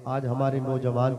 आज हमारे नौजवान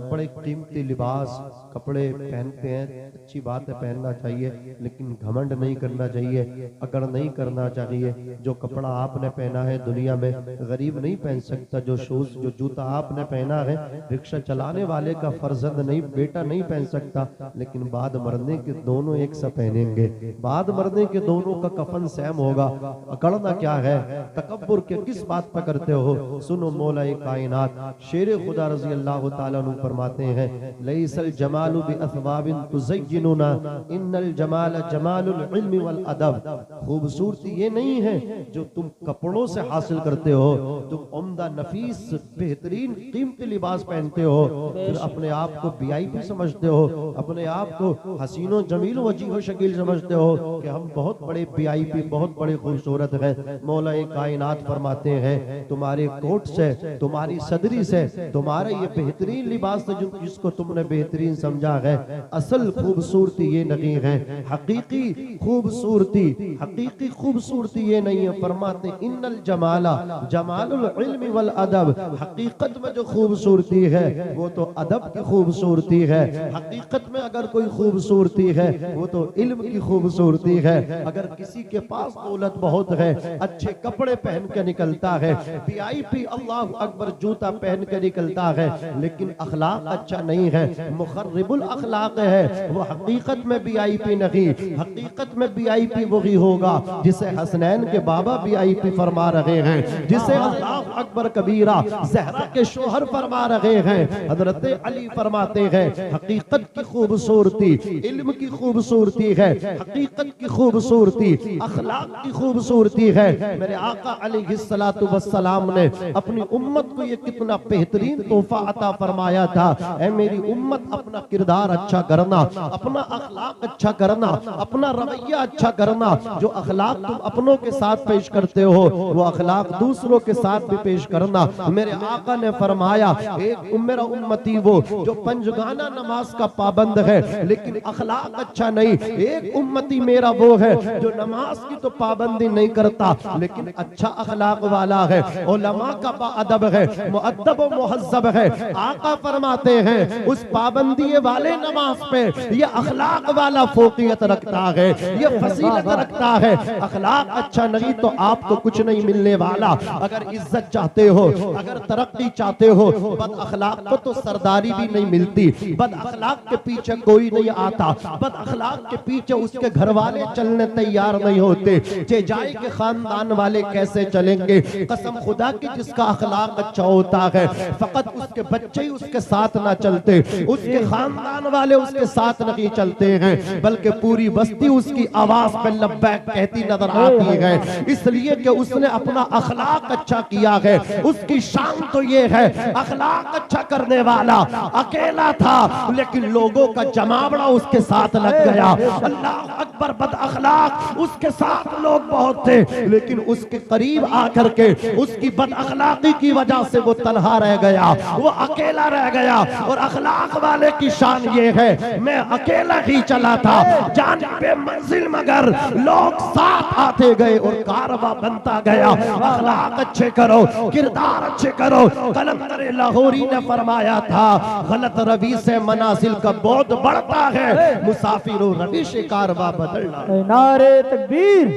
बड़े कीमती लिबास कपड़े पहनते हैं, अच्छी बात है, पहनना चाहिए, लेकिन घमंड नहीं करना चाहिए, अकड़ नहीं करना चाहिए। जो कपड़ा आपने पहना है दुनिया में गरीब नहीं पहन सकता, जो शूज जो जूता आपने पहना है रिक्शा चलाने वाले का फर्जंद नहीं, बेटा नहीं पहन सकता, लेकिन बाद मरने के दोनों एक सा पहनेंगे, बाद मरने के दोनों का कफन सैम होगा। अकड़ना क्या है, तकब्बुर के किस बात पर करते हो? सुनो, मौला कायनात शेर खुदा रजी अल्लाह तआला अन्हु फरमाते हैं, लैसल जमालु बिअसवाबिन तुज़य्यिनुना इन्नल जमाल जमालुल इल्मी वल अदब। खूबसूरती ये नहीं है जो तुम कपड़ों से हासिल करते हो, तुम उम्दा नफीस बेहतरीन कीमती लिबास पहनते हो, फिर अपने आप को वीआईपी समझते हो, अपने आप को हसीनो जमील वजीह शकील समझते हो कि हम बहुत बड़े वीआईपी, बहुत बड़े खूबसूरत हैं। मौला कायनात फरमाते हैं, तुम्हारे कोट से, तुम्हारी सदरी से, तुम्हारा ये बेहतरीन लिबास से जिसको तुमने बेहतरीन समझा है, असल खूबसूरती ये नहीं है, हकीकी खूबसूरती, हकीकी खूबसूरती ये नहीं है। फरमाते इन्नल जमाला जमालुल इल्मी वल अदब, हकीकत में जो खूबसूरती है वो तो अदब की खूबसूरती है। हकीकत में अगर कोई खूबसूरती है वो तो इल्म की खूबसूरती है। अगर किसी के पास दौलत बहुत है, अच्छे कपड़े पहन के निकलता है, वीआईपी अल्लाह अकबर जूता पहन के निकलता है, लेकिन अखलाक अच्छा नहीं है, मुखर्रिबुल अखलाक है, वो हकीकत में वीआईपी नहीं। हकीकत में वीआईपी वही होगा जिसे हसनैन के बाबा वीआईपी फरमा रहे हैं, जिसे अल्लाह अकबर कबीरा ज़हरा के शोहर फरमा रहे हैं, हजरत अली फरमाते हैं, हकीकत की खूबसूरती इल्म की खूबसूरती है, हकीकत की खूबसूरती अखलाक की खूबसूरती है। मेरे आका अलैहिस्सलातु वस्सलाम ने अपनी उम्मत को ये कितना बेहतरीन तोहफा अता फरमाया था, ऐ मेरी उम्मत अपना किरदार अच्छा करना, अपना अखलाक अच्छा करना, अपना रवैया अच्छा करना। जो अखलाक तुम अपनों के साथ पेश करते हो वो अखलाक दूसरों के साथ भी पेश करना। मेरे आका ने फरमाया, एक मेरा उम्मती वो जो पंजगाना नमाज का पाबंद है लेकिन अखलाक अच्छा नहीं, एक उम्मती मेरा वो है जो नमाज की तो पाबंदी नहीं करता लेकिन अच्छा अखलाक वाला है, उलमा का बाअदब है, मुअद्दब व मुहज्जब है। आका फरमाते हैं उस पाबंदी वाले नमाज पे ये अखलाक वाला फोकियत रखता है, ये फसीलत रखता है। अखलाक अच्छा नहीं तो आपको कुछ नहीं मिलने वाला। अगर इज्जत चाहते हो, अगर तरक्की चाहते हो, बद अखलाक को तो सरदारी भी नहीं मिलती, बद अखलाक के पीछे कोई नहीं आता, बद अखलाक के पीछे उसके घर वाले चलने तैयार नहीं होते। जे जाए के खानदान वाले कैसे चलेंगे? कसम खुदा की जिसका अखलाक अच्छा होता है फकत उसके बच्चे ही उसके साथ ना चलते, उसके खानदान वाले उसके साथ नहीं चलते हैं, बल्कि पूरी बस्ती उसकी आवाज पे लब्बैक कहती नजर आती है, इसलिए कि उसने अपना अखलाक अच्छा किया है। उसकी शान तो ये है, अखलाक अच्छा करने वाला अकेला था लेकिन लोगों का जमावड़ा उसके साथ लग गया। अल्लाह अकबर, बद अखलाक उसके साथ लोग बहुत थे लेकिन उसके करीब आकर के उसकी बद अखलाकी की वजह से वो तन्हा रह गया, वो अकेला रह गया। और अखलाक वाले की शान ये है, मैं अकेला ही चला था जान पे मंजिल मगर लोग साथ आते गए और कारवां बनता गया। अखलाक अच्छे करो, किरदार अच्छे करो। कलंदर लाहौरी ने फरमाया था, गलत रवि से मनाजिल का बहुत बढ़ता है, मुसाफिरों रवि से कारवां बदलना। नारे तकबीर,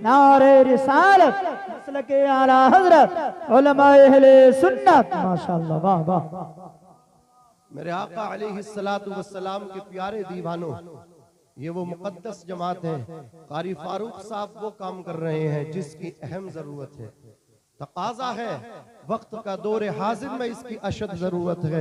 नारे रिसालत, मसलके आला हजरत, उलमाए अहले सुन्नत, माशाअल्लाह, वाह वाह। मेरे आका अलैहिस्सलातु वस्सलाम के प्यारे दीवानों, ये वो मुकद्दस जमात है, कारी फारूक साहब वो काम कर रहे हैं जिसकी अहम जरूरत है, तकाजा है, वक्त का दौरे हाजिर में इसकी अशद जरूरत है।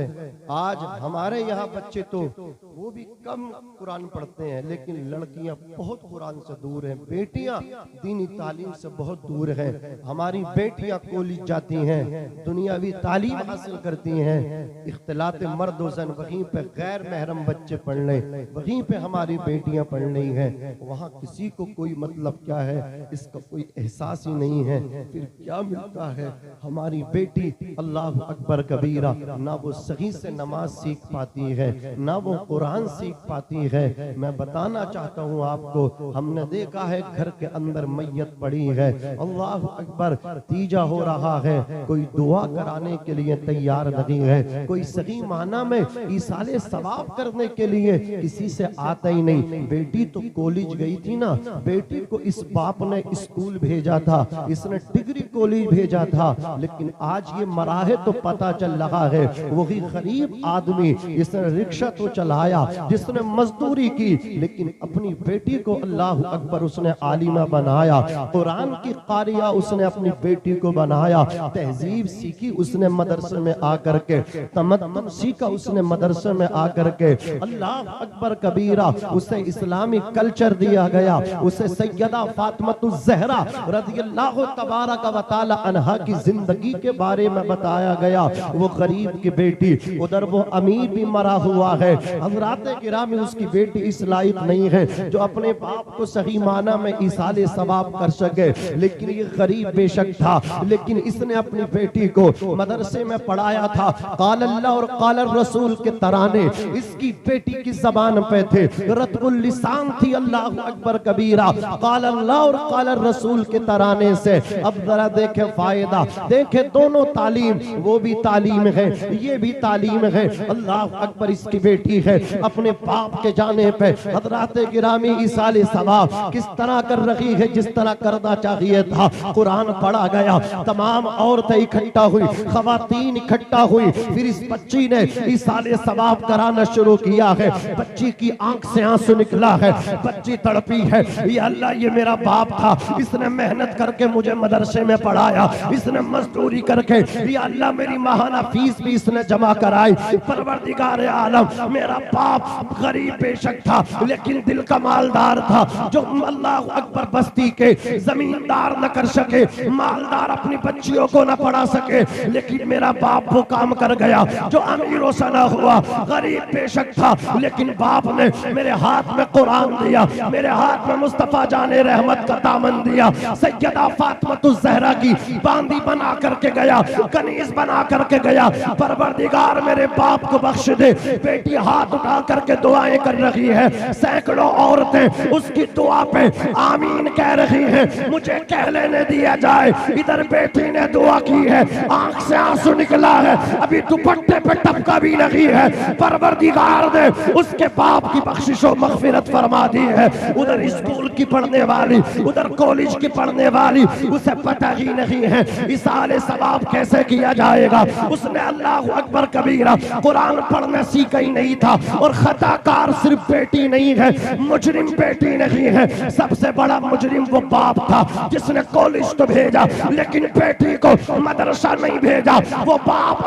आज हमारे यहाँ बच्चे तो वो भी कम कुरान पढ़ते हैं लेकिन लड़कियां बहुत कुरान से दूर हैं, बेटियां दीनी तालीम से बहुत दूर हैं। हमारी बेटियां कॉलेज जाती हैं, दुनियावी तालीम हासिल करती हैं, इख्तिलात मर्द व ज़न वहीं पे गैर महरम बच्चे पढ़ लें, वहीं पे हमारी बेटियां पढ़ रही हैं। वहाँ किसी को कोई मतलब क्या है, इसका कोई एहसास ही नहीं है। फिर क्या मिलता है? हमारी बेटी अल्लाह अकबर कबीरा ना वो सही से नमाज सीख पाती है, ना वो कुरान सीख पाती है। मैं बताना चाहता हूँ आपको, हमने देखा है घर के अंदर मैयत पड़ी है, अल्लाह अकबर, तीजा हो रहा है, कोई दुआ कराने के लिए तैयार नहीं है, कोई सही माना में इसाले सवाब करने के लिए किसी से आता ही नहीं। बेटी तो कॉलेज गई थी ना, बेटी को इस बाप ने स्कूल भेजा था, इसने डिग्री कॉलेज भेजा था, लेकिन आज ये मराहे तो पता चल रहा है वही गरीब आदमी जिसने रिक्शा तो चलाया, जिसने मजदूरी की, लेकिन अपनी बेटी को अल्लाह अकबर उसने आलिमा बनाया, कुरान की कारिया उसने अपनी बेटी को बनाया, तहजीब सीखी उसने मदरसे में आकर के, तमद्दुन सीखा उसने मदरसे में आकर के, अल्लाह अकबर कबीरा, उसे इस्लामी कल्चर दिया गया, उसे सैयदा फातिमा ज़हरा रज़ियल्लाहु तबारक व तआला अन्हा की जिंदगी के बारे में बताया गया। वो गरीब की बेटी, उधर वो अमीर भी मरा हुआ है, हज़रात किराम उसकी बेटी इस लायक नहीं है जो अपने बाप को सही माना में इसाले सवाब कर सके, लेकिन ये गरीब बेशक था, लेकिन इसने अपनी बेटी को मदरसे में पढ़ाया था। क़ाल अल्लाह और क़ाल रसूल के तराने इसकी बेटी की ज़बान पे थे, रत्बुल लिसान थी अल्लाह अकबर कबीरा, क़ाल अल्लाह और क़ाल रसूल के तराने से। अब जरा देखे फायदा, देखे दोनों तालीम, वो भी तालीम है, ये भी तालीम है। अल्लाह अकबर, इसकी बेटी है, अपने बाप के जाने पे हज़रात गिरामी इसाले सवाब किस तरह कर रही है, जिस तरह करना चाहिए था। कुरान पढ़ा गया, तमाम औरतें इकट्ठा हुई, खवातीन इकट्ठा हुई, फिर इस बच्ची ने इसाले सवाब कराना शुरू किया है। बच्ची की आंख से आंसू निकला है, बच्ची तड़पी है, या अल्लाह ये मेरा बाप था, इसने मेहनत करके मुझे मदरसे में पढ़ाया, इसने मजदूरी करके, या अल्लाह मेरी माहाना फीस भी इसने जमा कराई। परवरदिगार आलम, मेरा बाप गरीब बेशक था, लेकिन दिल का मालदार था, जो अल्लाह अकबर बस्ती के जमींदार न कर सके, मालदार अपनी बच्चियों को न पढ़ा सके, लेकिन मेरा बाप वो काम कर गया जो अमीरों से न हुआ। गरीब बेशक था, लेकिन बाप ने मेरे हाथ में कुरान दिया, मेरे हाथ में मुस्तफा जाने रहमत का दामन दिया, सैयदा फातिमा ज़हरा की बांदी बना करके गया, कनीज बना करके गया। परवरदिगार मेरे बाप को बख्श दे। बेटी हाथ उठा करके दुआएं कर रही है, सैकड़ों औरतें उसकी दुआ पे आमीन कह रही हैं। मुझे कह लेने दिया जाए, इधर बेटी ने दुआ की है, आंख से आंसू निकला है, अभी दुपट्टे पे टपका भी लगी है। परवरदिगार ने उसके बाप की बख्शिश और मगफिरत फरमा दी है। उधर स्कूल की पढ़ने वाली, उधर कॉलेज की पढ़ने वाली, उसे पता ही नहीं है इसाले सवाब कैसे किया जाएगा। उसने अल्लाह अकबर कबीरा कुरान पढ़ना सीखा ही नहीं था। और खताकार सिर्फ बेटी नहीं है, मुजरिम बेटी नहीं है, सबसे बड़ा मुजरिम वो बाप था जिसने कॉलेज तो भेजा, लेकिन बेटी को मदरसा नहीं भेजा। वो बाप,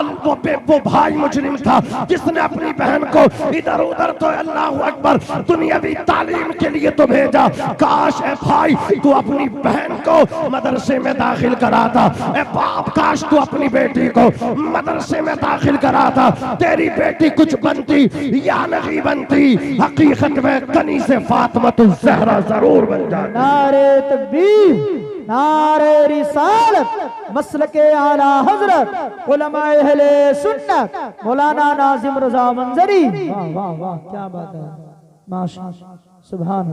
वो भाई मुजरिम था जिसने अपनी बहन को इधर उधर तो अल्लाह अकबर दुनियावी तालीम के लिए तो भेजा। काश ए भाई तू अपनी बहन को मदरसे में दाखिल कराता, ए बाप काश तू अपनी बेटी को मदरसे में दाखिल कराता, तेरी बेटी कुछ बनती या नहीं बनती, हकीकत में कनीज़े फातिमा ज़हरा जरूर बन जाती। नारे तकबीर, नारे रिसालत, मसलके आला हजरत उलमाए अहले सुन्नत मौलाना नाजिम रज़ा मंजरी। वाह वाह वाह, क्या बात है, माशाअल्लाह, सुभान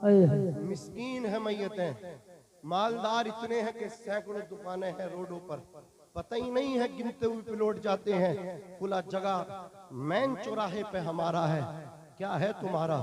अल्लाह। मिस्कीन है मैयतें, मालदार इतने हैं कि सैकड़ों दुकानें हैं रोडों पर, पता ही नहीं है, गिनते हुए पे लौट जाते हैं। खुला जगह मैन चौराहे पे हमारा है, क्या है तुम्हारा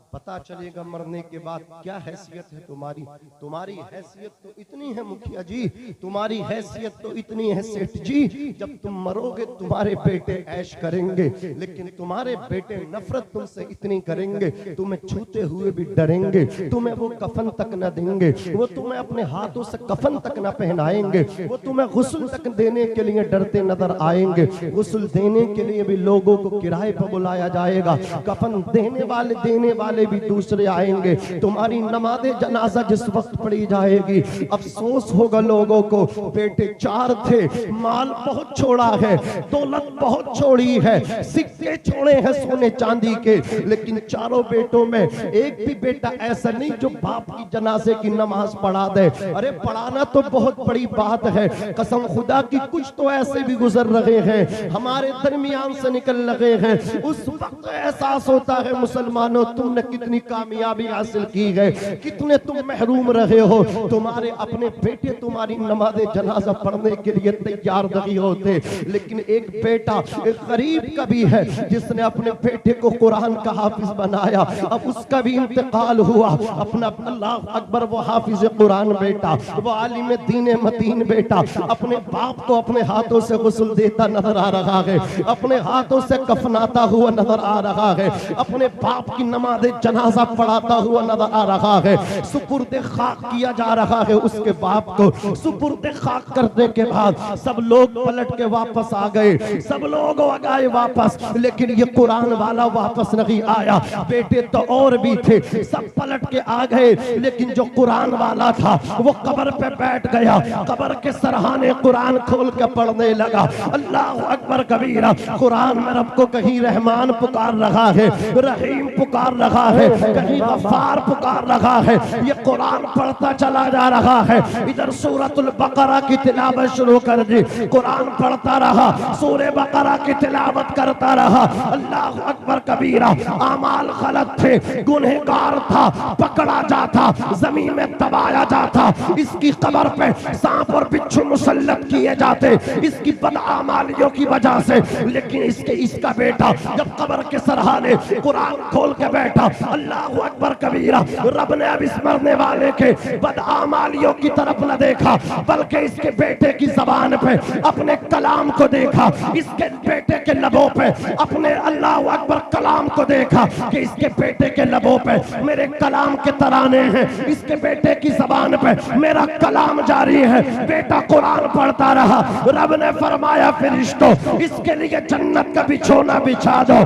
पता चलेगा मरने के बाद। क्या हैसियत है तुम्हारी? तुम्हारी हैसियत तो इतनी है मुखिया जी, तुम्हारी हैसियत तो इतनी है सेठ जी, जब तुम मरोगे तुम्हारे बेटे ऐश करेंगे, लेकिन तुम्हारे बेटे नफरत तुमसे इतनी करेंगे, तुम्हें छूते हुए भी डरेंगे, तुम्हें वो कफन तक न देंगे, वो तुम्हें अपने हाथों से कफन तक न पहनाएंगे, वो तुम्हें गुस्ल तक देने के लिए डरते नजर आएंगे। गुस्ल देने के लिए भी लोगों को किराए पर बुलाया जाएगा, कफन देने वाले वाले भी दूसरे आएंगे। तुम्हारी नमाज़े जनाजा जिस वक्त पढ़ी जाएगी, अफसोस होगा लोगों को, बेटे 4 थे, माल बहुत छोड़ा है, दौलत बहुत छोड़ी है, सिक्के छोड़े हैं सोने चांदी के, लेकिन चारों बेटों में एक भी बेटा ऐसा नहीं जो बाप की जनाजे की नमाज पढ़ा दे। अरे पढ़ाना तो बहुत बड़ी बात है, कसम खुदा की कुछ तो ऐसे भी गुजर रहे हैं, हमारे दरमियान से निकल रहे हैं। उस वक्त एहसास होता है मुसलमानों, तुमने कितनी कामयाबी हासिल की है, कितने तुम महरूम रहे हो। तुम्हारे अपने बेटे तुम्हारी नमाज जनाजा पढ़ने के लिए तैयार नहीं होते, लेकिन एक बेटा एक गरीब का भी है जिसने अपने बेटे को कुरान का हाफिज बनाया, अब उसका भी इंतकाल हुआ। अपना अल्लाह अकबर, वो हाफिज कुरान बेटा, वो आलिम दीन मतीन बेटा अपने बाप को अपने हाथों से गुस्ल देता नजर आ रहा है, अपने हाथों से कफनाता हुआ नजर आ रहा है, अपने बाप की नमाज जनाजा पढ़ाता हुआ नजर आ रहा है। सुपुर्द खाक किया जा रहा है उसके बाप को। सुपुर्द खाक करने के बाद सब लोग पलट के वापस आ गए, सब लोग आ गए वापस, लेकिन ये कुरान वाला वापस नहीं आया। बेटे तो और भी थे, सब पलट के आ गए, लेकिन जो कुरान वाला था वो कब्र पे बैठ गया, कब्र के सरहाने कुरान खोल के पढ़ने लगा। अल्लाह अकबर कबीरा। कुरान में रब को कहीं रहमान पुकार रहा है, रहीम पुकार रहा है, कहीं गफ्फार पुकार रहा है। ये कुरान पढ़ता चला जा रहा है। इधर सूरतुल बकरा की तिलावत शुरू कर दी, कुरान पढ़ता रहा, सूरे बकरा की तिलावत करता रहा। अल्लाह अकबर कबीरा। आमाल गलत थे, गुनहगार था, पकड़ा जाता, जमीन में दबाया जाता, इसकी कब्र पे सांप और बिच्छू मुसल्लत किए जाते इसकी बदआमालियों की वजह से। लेकिन इसका बेटा जब कब्र के सरहाने कुरान खोल के बैठा, अल्लाह अकबर कबीरा, रब ने अब इस मरने वाले के बदआमालियों की तरफ न देखा, बल्कि इसके बेटे की जबान पे अपने कलाम को देखा, इसके बेटे के लबों पे अपने अल्लाह अकबर कलाम को देखा कि इसके बेटे के लबों पे मेरे कलाम के तराने हैं, इसके बेटे की जबान पे मेरा कलाम जारी है। बेटा कुरान पढ़ता रहा। रब ने फरमाया, फरिश्तों इसके लिए जन्नत का बिछोना बिछा दो,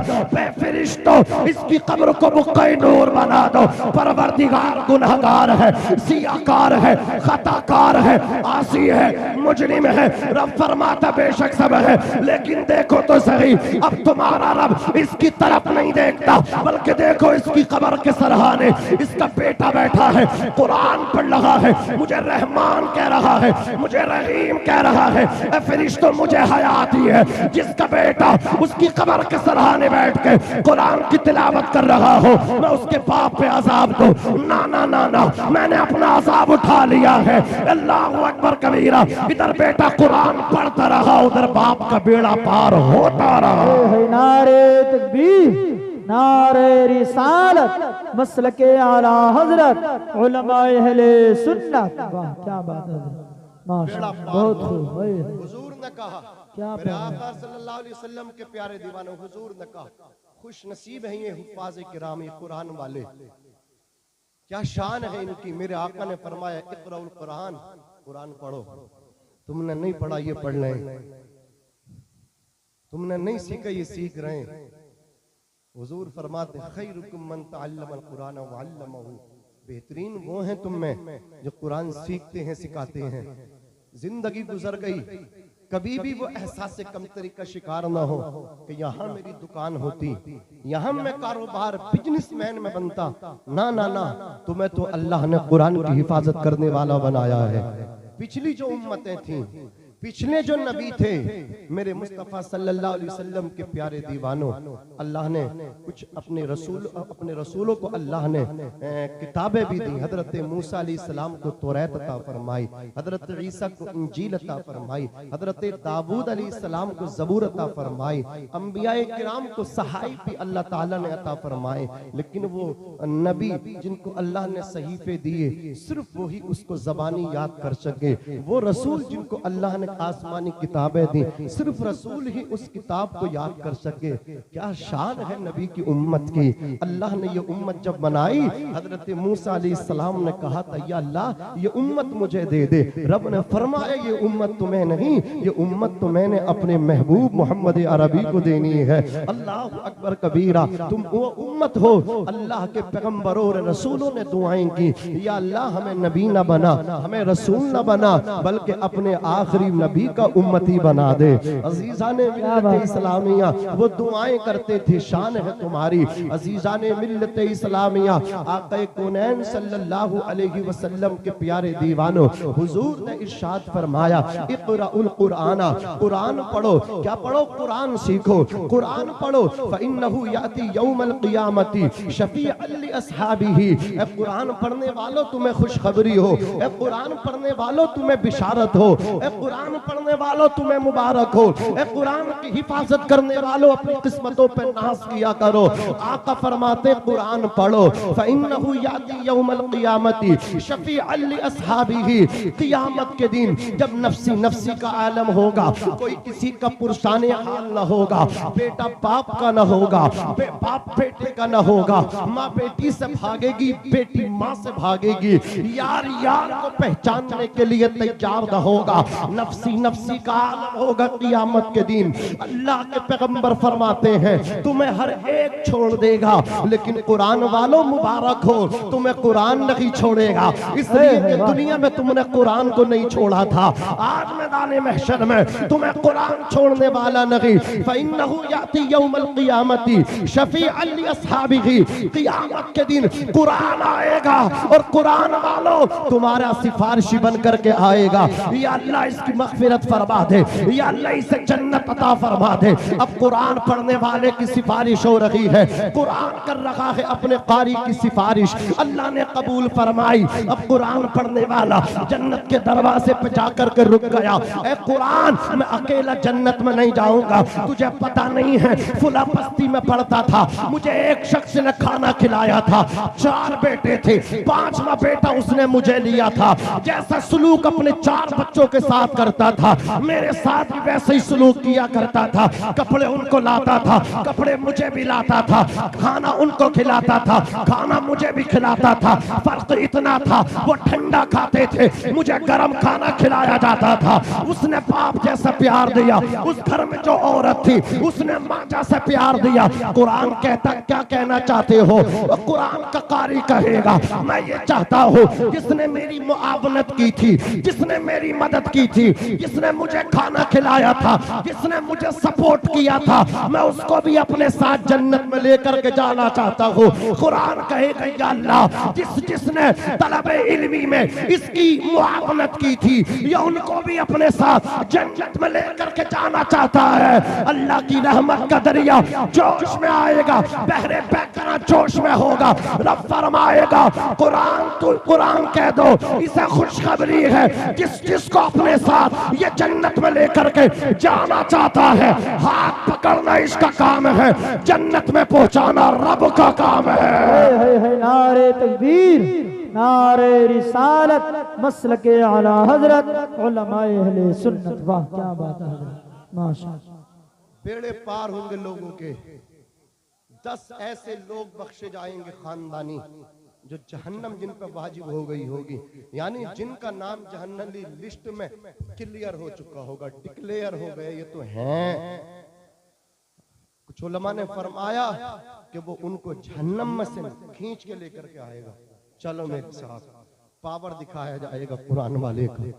फरिश्तों इसकी कब्र को बुक़्क़े नूर बना दो। परवरदिगार गुनहगार है, सियाकार है, खताकार है, आसी है, मुजरिम है। रब फरमाता बेशक सब है, लेकिन देखो तो सही, अब तुम्हारा रब इसकी तरफ नहीं देखता, बल्कि देखो इसकी कब्र के सरहाने इसका बेटा बैठा है, कुरान पढ़ रहा है, मुझे रहमान कह रहा है, मुझे रहीम कह रहा है। फरिश्तों मुझे हया आती है जिसका बेटा उसकी कब्र के सरहाने बैठ के कुरान की तिलावत कर रहा हो, मैं उसके बाप पे अजाब दो। ना ना ना ना, मैंने अपना अजाब उठा लिया है। अल्लाह अकबर कबीरा। इधर बेटा कुरान पढ़ता रहा, उधर बाप का बेड़ा पार होता रहा। नारे तकबीर, नारे रिसालत, मसलके आला हजरत, उलमाए अहले सुन्नत। वाह क्या बात है, माशाअल्लाह, बहुत खूब। हुजूर ने कहा, क्या मेरे आका सल्लल्लाहु अलैहि वसल्लम के प्यारे दीवानों, हुजूर ने कहा, खुश नसीब हैं ये हुफ्फाज़ किराम, ये कुरान वाले, क्या शान है इनकी। मेरे आका ने फरमाया, इक़राउल कुरान, कुरान पढ़ो। तुमने नहीं पढ़ा ये पढ़ लें, तुमने नहीं सीखा ये सीख रहे हैं। हुजूर फरमाते, खैरुकुम मन तअल्लमल कुरान व अल्लमहु, बेहतरीन वो हैं तुम में जो कुरान सीखते हैं, सिखाते हैं। जिंदगी गुजर गई, कभी भी वो एहसास से कमतरी का शिकार ना हो कि यहाँ मेरी दुकान होती, यहाँ मैं कारोबार बिजनेसमैन में बनता। ना ना ना, तुम्हें तो अल्लाह ने कुरान की हिफाजत करने वाला बनाया है। पिछली जो उम्मतें थीं, पिछले जो नबी थे, मेरे मुस्तफ़ा सल्लल्लाहु अलैहि वसल्लम के प्यारे दीवानों, अल्लाह ने कुछ अपने रसूलों को अल्लाह ने किताबें भी दी। हजरत मूसा अलैहिस्सलाम को तौरात अता फरमाई, हजरत ईसा को इंजील अता फरमाई, हजरत दाऊद अलैहिस्सलाम को ज़बूर अता फरमाई, अंबियाए किराम को सहाइफ भी अल्लाह ताला ने अता फरमाए। लेकिन वो नबी जिनको अल्लाह ने सहीफे दिए, सिर्फ वही उसको ज़बानी याद कर सके। वो रसूल जिनको अल्लाह ने आसमानी किताबें दी, सिर्फ रसूल ही उस किताब को याद कर सके। क्या शान है नबी की उम्मत की। अल्लाह ने ये उम्मत जब बनाई, हजरत मूसा अलैहिस्सलाम ने कहा था या अल्लाह ये उम्मत मुझे दे दे। रब ने फरमाया ये उम्मत तुम्हें नहीं, ये उम्मत तो मैंने अपने महबूब मोहम्मद अरबी को देनी है। अल्लाह अकबर कबीरा। तुम वो उम्मत हो। अल्लाह के पैगंबरों और रसूलों ने दुआएं की, या अल्लाह हमें नबी न बना, हमें रसूल न बना, बल्कि अपने आखिरी नबी का उम्मती बना दे। अजीजान मिल्लत इस्लामिया वो दुआएं करते थे। शान है तुम्हारी अजीजान मिल्लत इस्लामिया। आक़ा कौनैन सल्लल्लाहु अलैहि वसल्लम के प्यारे दीवानों, हुजूर ने इरशाद फरमाया इक़राउल कुराना, कुरान पढ़ो। क्या पढ़ो? कुरान सीखो, कुरान पढ़ो। फ़इन्नहु याती यौमल क़ियामती शफ़ीअन लि अस्हाबिही। ए कुरान पढ़ने वालों तुम्हें खुशखबरी हो, ए कुरान पढ़ने वालों तुम्हें बिशारत हो, ए कुरान पढ़ने वालों तुम्हें मुबारक हो, ए कुरान की हिफाजत करने वालों अपनी किस्मतों पे नाज किया करो। आका फरमाते कुरान पढ़ो। फ़इन्नहु याती यौमल क़ियामती शफ़ीअन लि अस्हाबिही। क़ियामत के दिन जब नफ्सी नफ्सी का आलम होगा, कोई किसी का पुरसाने हाल न होगा, बेटा बाप का न होगा, बाप बेटे का न होगा, माँ बेटी से भागेगी, बेटी माँ से भागेगी, यार यार को पहचानने के लिए तैयार न होगा, नफ्सी नफ्सी का आलम होगा क़ियामत के दिन। अल्लाह के पैगंबर फरमाते हैं तुम्हें हर एक छोड़ देगा, लेकिन कुरान वालों मुबारक हो, तुम्हें कुरान नहीं छोड़ेगा। इसलिए कि दुनिया में तुमने कुरान को नहीं छोड़ा था, आज मैदान महशर में तुम्हें कुरान छोड़ने वाला नहीं। फ़इन्नहु याती यौमल क़ियामती शफ़ीअन लि अस्हाबिही। क़ियामत के दिन कुरान आएगा और कुरान वालों तुम्हारा सिफारिशी बन करके आएगा। या अल्लाह इसकी मग़फ़िरत फरमा दे, या अल्लाह इसे जन्नत अता फरमा दे। अब कुरान पढ़ने वाले की सिफारिश हो रही है, कुरान कर रहा है अपने कारी की सिफारिश, अल्लाह ने कबूल फरमाई। अब कुरान पढ़ने वाला जन्नत के दरवाजे पे जाकर के रुक गया। ए कुरान, मैं अकेला जन्नत में नहीं जाऊंगा, तुझे पता नहीं है फुला बस्ती में पढ़ता था, मुझे एक शख्स ने खाना खिलाया था, 4 बेटे थे, 5वां बेटा उसने मुझे लिया था। जैसा सलूक अपने 4 बच्चों के साथ करता था, मेरे साथ भी वैसे ही सलूक किया करता था। कपड़े उनको लाता था, कपड़े मुझे भी लाता था, खाना उनको खिलाता था, खाना मुझे भी खिलाता था। फर्क इतना था वो ठंडा खाते थे, मुझे गर्म खाना खिलाया जाता था। उसने बाप जैसा प्यार दिया, उस घर में जो औरत थी उसने माँ जैसा प्यार दिया। कुरान कहता क्या कहना चाहते हो? कुरान का कारी कहेगा मैं ये चाहता हूँ जिसने मेरी मुआवनत की थी, जिसने मेरी मदद की थी, जिसने मुझे खाना खिलाया था, जिसने मुझे सपोर्ट किया था, मैं उसको भी अपने साथ जन्नत में लेकर के जाना चाहता हूँ। कुरान कहेगा या अल्लाह जिसने तलबे इल्मी में इसकी मुआवनत की थी, या उनको भी अपने साथ जन्नत में लेकर के जाना चाहता है। अल्लाह की रहमत का दरिया जोश में आएगा, बहरे पैकरा जोश में होगा। रब फरमाएगा कुरान कह दो इसे खुशखबरी है, जिसको अपने साथ ये जन्नत में लेकर के जाना चाहता है, हाथ पकड़ना इसका काम है, जन्नत में पहुंचाना रब का काम है। नारे तकबीर, नारे रिसालत, मसलके आला हजरत, उलमाए अहले सुन्नत। वाह क्या बात है हजरत, माशाअल्लाह। बेड़े पार होंगे लोगों के, 10 ऐसे लोग बख्शे जाएंगे खानदानी जो जहन्नम जिन पर वाजिब हो गई होगी, यानी जिनका नाम जहन्नमी लिस्ट में क्लियर हो चुका होगा, डिक्लेयर हो गए ये तो हैं। कुछ उलमा ने फरमाया कि वो उनको जहन्नम में से खींच के लेकर के आएगा। चलो मेरे साथ, पावर दिखाया जाएगा कुरान वाले का,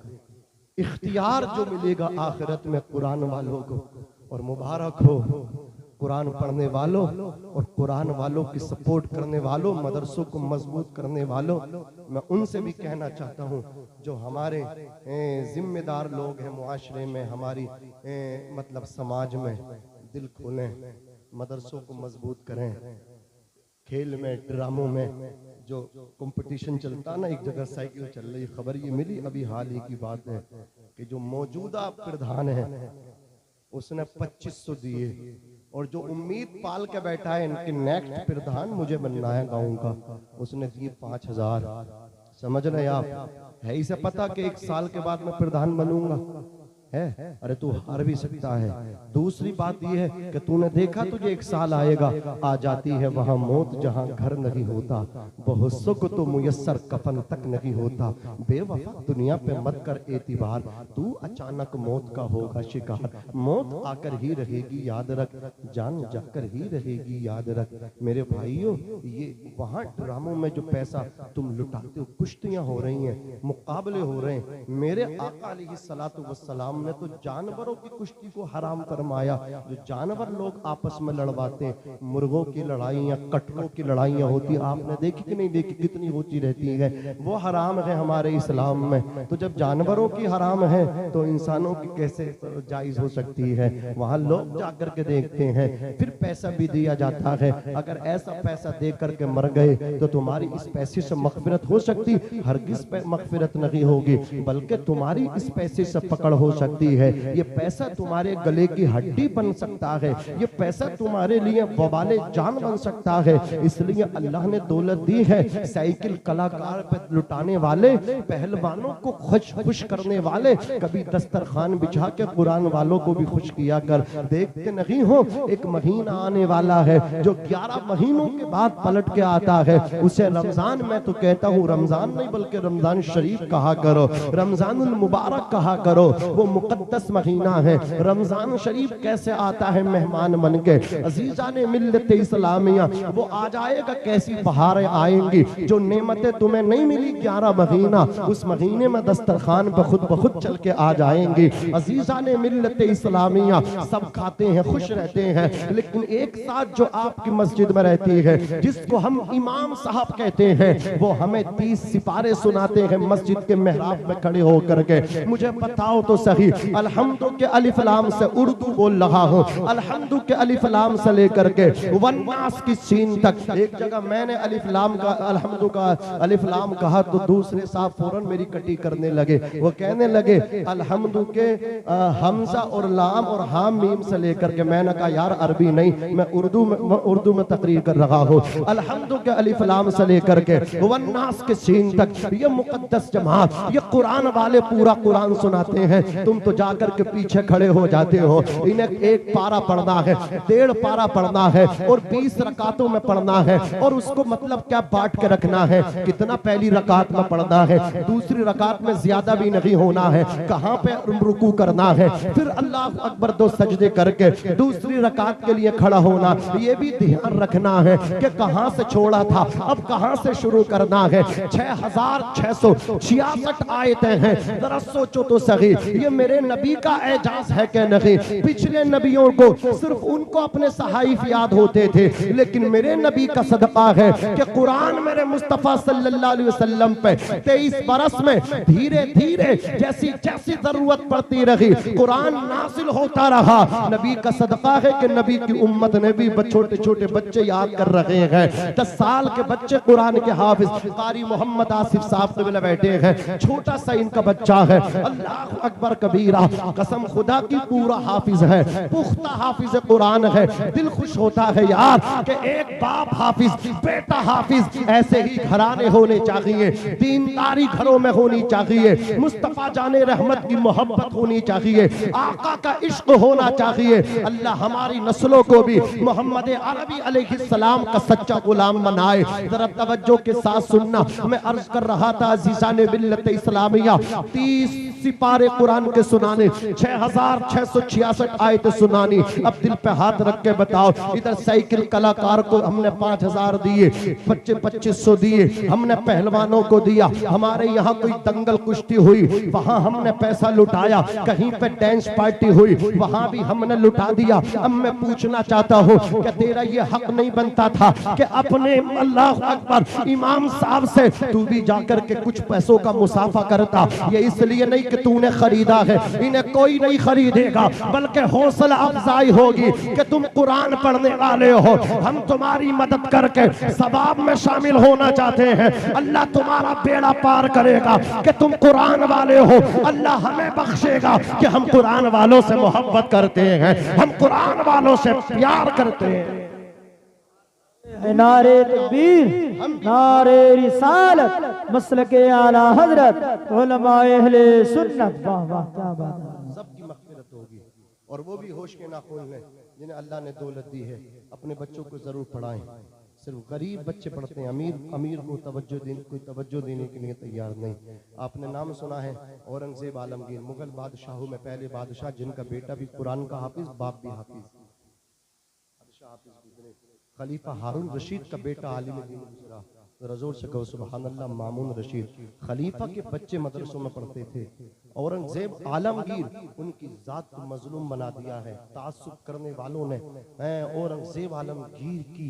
इख्तियार जो मिलेगा आखिरत में कुरान वालों को। और मुबारक हो कुरान पढ़ने वालों और कुरान वालों की सपोर्ट करने वालों, मदरसों को मजबूत करने वालों। मैं उनसे भी कहना चाहता हूँ जो हमारे जिम्मेदार लोग हैं मुआशरे में, हमारी मतलब समाज में, दिल खोलें, मदरसों को मजबूत करें। खेल में, ड्रामों में जो कंपटीशन चलता ना, एक जगह साइकिल चल रही, खबर ये मिली अभी हाल ही की बात है कि जो मौजूदा प्रधान है उसने 2500 दिए, और जो उम्मीद पाल के बैठा है इनके नेक्स्ट प्रधान मुझे बनना है गाँव का, उसने दिए 5000। समझ रहे आप? है इसे पता कि 1 साल के बाद मैं प्रधान बनूंगा? है, अरे तू हार भी सकता है। दूसरी बात यह है कि तूने देखा तुझे 1 साल आएगा, आ जाती है वहां मौत जहां घर नहीं होता, बहुत सुख तो मुयस्सर कफन तक नहीं होता। बेवफा दुनिया पे मत कर एतिबार, तू अचानक मौत का होगा शिकार। मौत आकर ही रहेगी याद रख, जान जाकर ही रहेगी याद रख। मेरे भाइयों, ये वहां ड्रामों में जो पैसा तुम लुटाते हो, कुश्तियां हो रही हैं, मुकाबले हो रहे हैं, मेरे आका अलैहिस्सलातु वस्सलाम ने तो जानवरों की कुश्ती को हराम फरमाया। जो जानवर लोग आपस में लड़वाते, मुर्गों की लड़ाइयाँ, कटरों की लड़ाइयाँ होती, आपने देखी कि नहीं देखी, कितनी होती रहती है, वो हराम है हमारे इस्लाम में। तो जब जानवरों की हराम है तो इंसानों की कैसे जायज हो सकती है? वहां लोग जाकर के देखते हैं, फिर पैसा भी दिया जाता है। अगर ऐसा पैसा दे करके मर गए तो तुम्हारी इस पैसे से मगफिरत हो सकती, हरगिज़ मगफिरत नहीं होगी, बल्कि तुम्हारी इस पैसे से पकड़ हो सकती है। ये पैसा तुम्हारे गले की हड्डी बन सकता है, ये पैसा तुम्हारे लिए वबाले जान बन सकता है। इसलिए अल्लाह ने दौलत दी है, साइकिल कलाकार पे लुटाने वाले, पहलवानों को खुश करने वाले, कभी दस्तरखान बिछा के कुरान वालों को भी खुश किया कर। देखते नहीं हो, एक महीना आने वाला है जो 11 महीनों के बाद पलट के आता है, उसे रमजान, मैं तो कहता हूँ रमजान नहीं बल्कि रमजान शरीफ कहा करो, रमजानुल मुबारक कहा करो। वो मुकद्दस महीना है। रमजान शरीफ कैसे आता है मेहमान बन के? अजीजाने मिल्लत इस्लामिया, वो आ जाएगा, कैसी बहारें आएंगी, जो नेमतें तुम्हें नहीं मिली 11 महीना, उस महीने में दस्तरखान पे खुद ब खुद चल के आ जाएंगी। अजीजाने मिल्लत इस्लामिया, सब खाते हैं, खुश रहते हैं, लेकिन एक साथ जो आपकी मस्जिद में रहती है, जिसको हम इमाम साहब कहते हैं, वो हमें 30 सिपारे सुनाते हैं मस्जिद के मेहराब में खड़े होकर के। मुझे बताओ तो सही, अल्हम्दु के अलिफ लाम से उर्दू बोल रहा हूँ, अल्हम्दु के अलिफ लाम से लेकर के वन्नास की सीन तक। एक जगह मैंने अलिफ लाम का, अल्हम्दु का अलिफ लाम कहा तो दूसरे साहब फौरन मेरी कटी करने लगे। वो कहने लगे अल्हम्दु के हमजा और लाम और हाम मीम से लेकर के। मैंने कहा यार अरबी नहीं, मैं उर्दू में तकरीर कर रहा हूँ। अल्हम्दु के अलिफ लाम से लेकर के वन्नास के सीन तक, ये मुकद्दस जमात, ये कुरान वाले पूरा कुरान सुनाते हैं, तुम तो जाकर के पीछे खड़े हो जाते हो। इन्हें 1 पारा पढ़ना है, 1.5 पारा पढ़ना है और 20 रकातों में पढ़ना है, और उसको मतलब क्या बांट के रखना है, कितना पहली रकात में पढ़ना है, दूसरी रकात में ज्यादा भी नहीं होना है, कहां पे रुकू करना है, फिर अल्लाह अकबर 2 सजदे करके दूसरी रकात के लिए खड़ा होना। ये भी ध्यान रखना है कि कहां से छोड़ा था, अब कहां से शुरू करना है। 6666 आयतें हैं, जरा सोचो तो सही, ये मेरे नबी का एजाज है कि नहीं? पिछले नबियों को सिर्फ उनको अपने सहाइफ याद होते थे, लेकिन मेरे नबी का सदका है कि कुरान मेरे मुस्तफा सल्लल्लाहु अलैहि वसल्लम पे 23 बरस में धीरे धीरे जैसी जैसी जरूरत पड़ती रही कुरान नाजिल होता रहा। नबी का सदका है कि नबी की उम्मत ने भी छोटे छोटे बच्चे याद कर रहे हैं। 10 साल के बच्चे कुरान के हाफिज, कारी मोहम्मद आसिफ साहब के बैठे हैं, छोटा सा इनका बच्चा है, अल्लाह अकबर कबीरा, कसम खुदा की पूरा हाफिज है, पुख्ता हाफिज कुरान है। दिल खुश होता है यार कि एक बाप हाफिज, बेटा हाफिज, ऐसे ही घराने होने चाहिए, दीनदारी घरों में होनी चाहिए, मुस्तफा जाने रहमत की मोहब्बत होनी चाहिए, आका का इश्क होना चाहिए। अल्लाह हमारी नस्लों को भी मोहम्मद अरबी अलैहिस्सलाम का सच्चा गुलाम बनाए। जरा तवज्जो के साथ सुनना, मैं अर्ज कर रहा था अज़ीज़ाने मिल्लत इस्लामिया, 30 सिपारे कुरान के सुनाने, 6666 आयत सुनानी। अब दिल पे हाथ रख के बताओ, इधर साइकिल कलाकार को हमने 5000 दिए, 2500 दिए, हमने पहलवानों को दिया, हमारे यहाँ कोई दंगल कुश्ती हुई वहां हमने पैसा लुटाया, कहीं पे डांस पार्टी हुई वहां भी हमने लुटा दिया। अब मैं पूछना चाहता हूँ क्या तेरा ये हक नहीं बनता था कि अपने अल्लाह अकबर इमाम साहब से तू भी जाकर के कुछ पैसों का मुसाफा करता? ये इसलिए नहीं कि तूने खरीदा है, इन्हें कोई नहीं खरीदेगा, बल्कि हौसला अफजाई होगी कि तुम कुरान पढ़ने वाले हो, हम तुम्हारी मदद करके सवाब में शामिल होना चाहते हैं। अल्लाह तुम्हारा बेड़ा पार करेगा कि तुम कुरान वाले हो, अल्लाह हमें बख्शेगा कि हम कुरान वालों से मोहब्बत करते हैं, हम कुरान वालों से प्यार करते हैं। नारे तकबीर, नारे रिसालत, मसलके आला हजरत, उलमाए अहले सुन्नत। वाह वाह क्या बात है। और वो भी होश के नाखून लें जिन्हें अल्लाह ने दौलत दी है, अपने बच्चों को जरूर पढ़ाएं। सिर्फ गरीब बच्चे पढ़ते हैं, अमीर को कोई तवज्जो देने के लिए तैयार नहीं। आपने नाम सुना है औरंगजेब आलमगीर, मुगल बादशाहों में पहले बादशाह जिनका बेटा भी कुरान का हाफिज, बाप भी हाफिज, खलीफा हारून रशीद का बेटा आलिम दीन गुजरा। रजोर से कहो सुभान अल्लाह। मामून रशीद खलीफा के बच्चे मदरसों में पढ़ते थे। औरंगजेब आलमगीर उनकी जात को मजलूम बना दिया है तासुब करने वालों ने। औरंगजेब आलमगीर की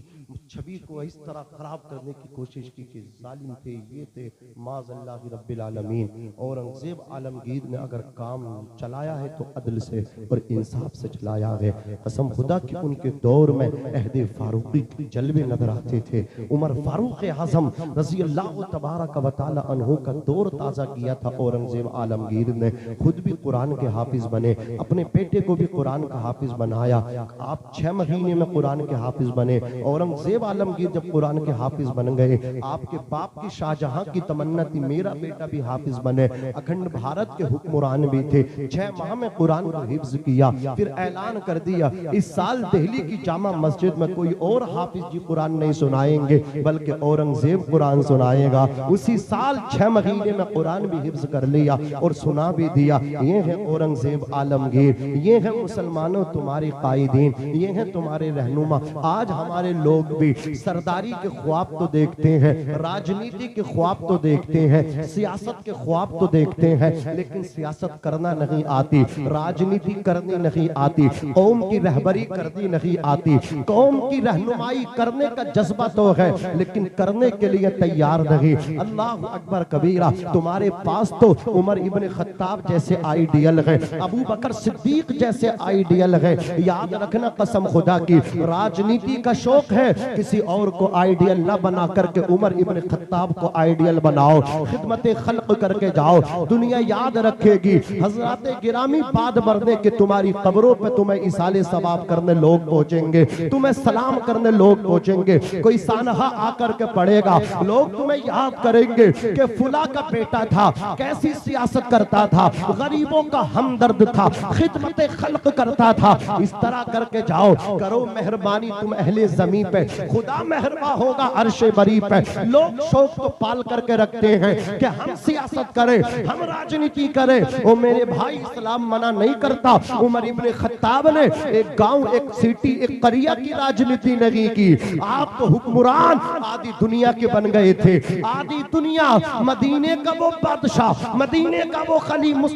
छवि को इस तरह खराब करने की कोशिश की कि जालिम थे, ये थे, माज़ल्लाहि रब्बिल आलमीन। औरंगजेब आलमगीर ने अगर काम चलाया है तो अदल से और इंसाफ से चलाया है। कसम खुदा की उनके दौर में अहदे फारूकी के जलवे नजर आते थे। उमर फारूक आज़म रज़ी अल्लाह तबारक व तआला अन्हु का दौर ताज़ा किया था औरंगजेब आलमगीर ने। खुद भी कुरान के हाफिज बने, अपने बेटे को भी कुरान का हाफिज बनाया। आप 6 महीने में कुरान के हाफिज बने। औरंगजेब आलमगीर जब कुरान के हाफिज बन गए, आपके बाप की शाहजहां की तमन्ना थी मेरा बेटा भी हाफिज बने। अखंड भारत के हुक्मरान भी थे। 6 माह में कुरान को हिफ्ज किया, फिर ऐलान कर दिया इस साल दिल्ली की जामा मस्जिद में कोई और हाफिज जी कुरान नहीं सुनाएंगे बल्कि औरंगजेब कुरान सुनाएगा। उसी साल 6 महीने में कुरान भी हिफ्ज कर लिया और सुना भी दिया। ये है औरंगजेब आलमगीर, ये है मुसलमानों तुम्हारे कायदीन, ये है तुम्हारे रहनुमा। आज हमारे लोग भी सरदारी के ख्वाब तो देखते हैं, राजनीति के ख्वाब तो देखते हैं, सियासत के ख्वाब तो देखते हैं, लेकिन सियासत करना नहीं आती, राजनीति करनी नहीं आती, कौम की रहबरी करनी नहीं आती। कौम की रहनुमाई करने का जज्बा तो है लेकिन करने के लिए तैयार नहीं। अल्लाह अकबर कबीरा। तुम्हारे पास तो उमर इब्ने खत्ताब जैसे आइडियल है, अबू बकर सिद्दीक जैसे आइडियल है। याद रखना कसम खुदा की, राजनीति का शौक है किसी और को आइडियल न बना करके उमर इब्ने खत्ताब को आइडियल बनाओ, खिदमत खल्क करके जाओ। दुनिया याद रखेगी। हजरत गिरामी बाद मरने के तुम्हारी कब्रों पे तुम्हें इसाले सवाब करने लोग पहुंचेंगे, तुम्हें सलाम करने लोग पहुंचेंगे। कोई सानहा आकर के पढ़ेगा, लोग तुम्हें याद करेंगे कि फुला का बेटा था, कैसी सियासत करता था, गरीबों का हमदर्द था, खिदमत खल्क करता था। इस तरह करके जाओ, करो मेहरबानी तुम अहले ज़मीं पे, खुदा मेहरबा होगा अर्शे बरी पे। लोग शौक तो पाल करके रखते हैं कि हम सियासत करें, हम राजनीति करें। ओ मेरे भाई, इस्लाम मना नहीं करता। उमर इब्ने खत्ताब ने एक गांव, एक सिटी, एक करिया की राजनीति नहीं की। आप तो हुक्मरान आदि दुनिया के बन गए थे। आदि दुनिया, मदीने का वो बादशाह, मदीने का वो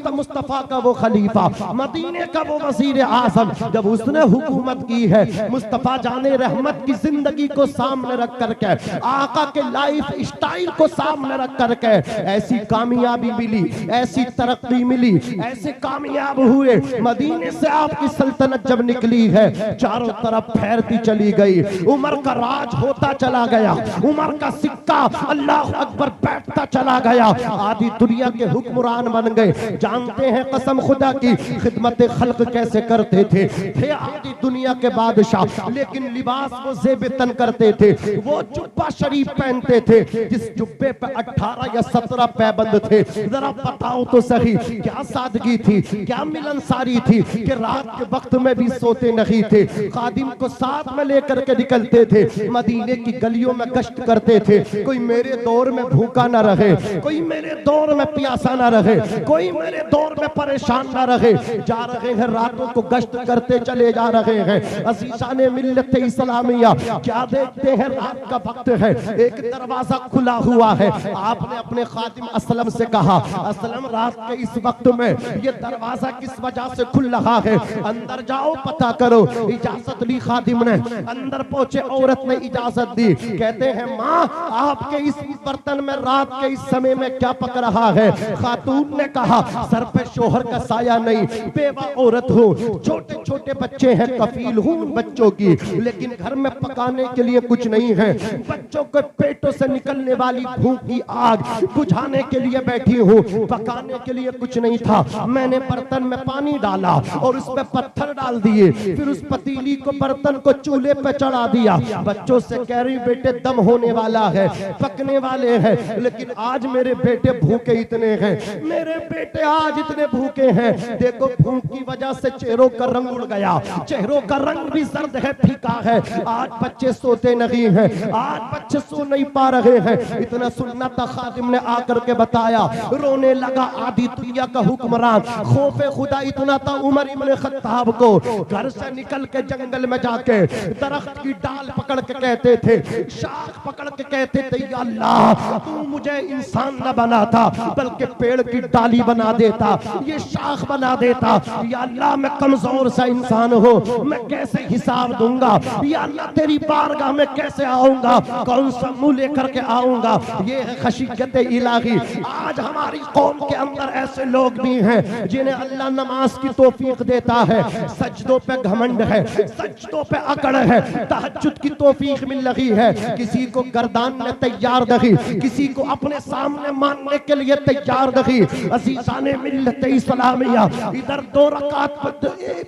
मुस्तफा का वो खलीफा, मदीने का वो वजीर आजम, जब उसने हुकूमत की है मुस्तफा जाने रहमत की जिंदगी को सामने रख करके, आका के लाइफ स्टाइल को सामने रख करके ऐसी कामयाबी मिली, ऐसी तरक्की मिली, ऐसे कामयाब हुए। मदीने से आपकी सल्तनत जब निकली है चारों तरफ फैलती चली गई। उमर का राज होता चला गया, उमर का सिक्का अल्लाह अकबर बैठता चला गया। आदि दुनिया के हुक्मरान बन गए। जानते हैं कसम खुदा की खिदमत खल्क कैसे करते थे आदि दुनिया के बादशाह, लेकिन लिबास वो ज़ेब तन करते थे। वो जुब्बा शरीफ पहनते थे जिस जुब्बे पे 18 या 17 पैबंद थे। जरा बताओ तो सही, क्या सादगी थी, क्या मिलनसारी थी कि रात के वक्त में भी सोते नहीं थे। खादिम को साथ में लेकर के निकलते थे, मदीने की गलियों में गश्त करते थे। कोई मेरे दौर में भूखा ना रहे, कोई मेरे दौर में प्यासा ना रहे, कोई मेरे दौर में परेशान ना रहे। जा रहे हैं रातों को गश्त करते चले जा रहे हैं। अज़ीज़ाने मिल्लत इस्लामिया, क्या देखते हैं रात का वक्त है, एक दरवाजा खुला हुआ है। आपने अपने खादिम असलम से कहा, असलम रात के इस वक्त में ये दरवाजा किस वजह से खुल रहा है, अंदर जाओ पता करो। इजाजत ली खादिम ने, अंदर पहुंचे, औरत ने इजाजत दी। कहते हैं माँ, आपके इस बर्तन में रात के इस समय में क्या पक रहा है? खातून ने कहा, सर पे शोहर का साया नहीं, बेवा औरत हूँ, छोटे छोटे बच्चे हैं, कफील हूँ बच्चों की, लेकिन घर में पकाने के लिए कुछ नहीं है। बच्चों के पेटों से निकलने वाली भूख की आग बुझाने के लिए बैठी हूँ, पकाने के लिए कुछ नहीं था। मैंने बर्तन में पानी डाला और उस पर पत्थर डाल दिए, फिर उस पतीली को, बर्तन को चूल्हे पे चढ़ा दिया। बच्चों से कह रही बेटे दम होने वाला वाला है, पकने वाले हैं, लेकिन आज मेरे बेटे भूखे इतने हैं, मेरे बेटे आज इतने भूखे हैं। देखो भूख की वजह से चेहरों का रंग उड़ गया, चेहरों का रंग भी सर्द है, फीका है। आज बच्चे सोते नहीं हैं, आज बच्चे सो नहीं पा रहे हैं। इतना सुनना था, खादिम ने आकर के बताया, रोने लगा आधी दुनिया का हुक्मरान। खौफे खुदा इतना था उमर इब्न खत्ताब को, घर से निकल के जंगल में जाके दरख्त की डाल पकड़ के कहते थे, शाख पकड़ के कहते थे, या अल्लाह तू मुझे इंसान न बनाता बल्कि पेड़ की डाली बना देता, ये शाख बना देता। या अल्लाह मैं कमजोर सा इंसान हो, मैं कैसे हिसाब दूंगा, या अल्लाह तेरी बारगाह में कैसे आऊंगा, कौन सा मुंह लेकर के आऊंगा। ये है खशीयत इलाही। आज हमारी कौम के अंदर ऐसे लोग भी हैं जिन्हें अल्लाह नमाज की तौफीक देता है, सजदों पे घमंड है, सजदों पे अकड़ है, तहज्जुद की तौफीक मिल रही है, किसी को गर्दान में तैयार रखी, किसी को अपने सामने मानने के लिए तैयार रखी। अज़ीज़ाने मिल्लत इस्लामिया, इधर 2 रकात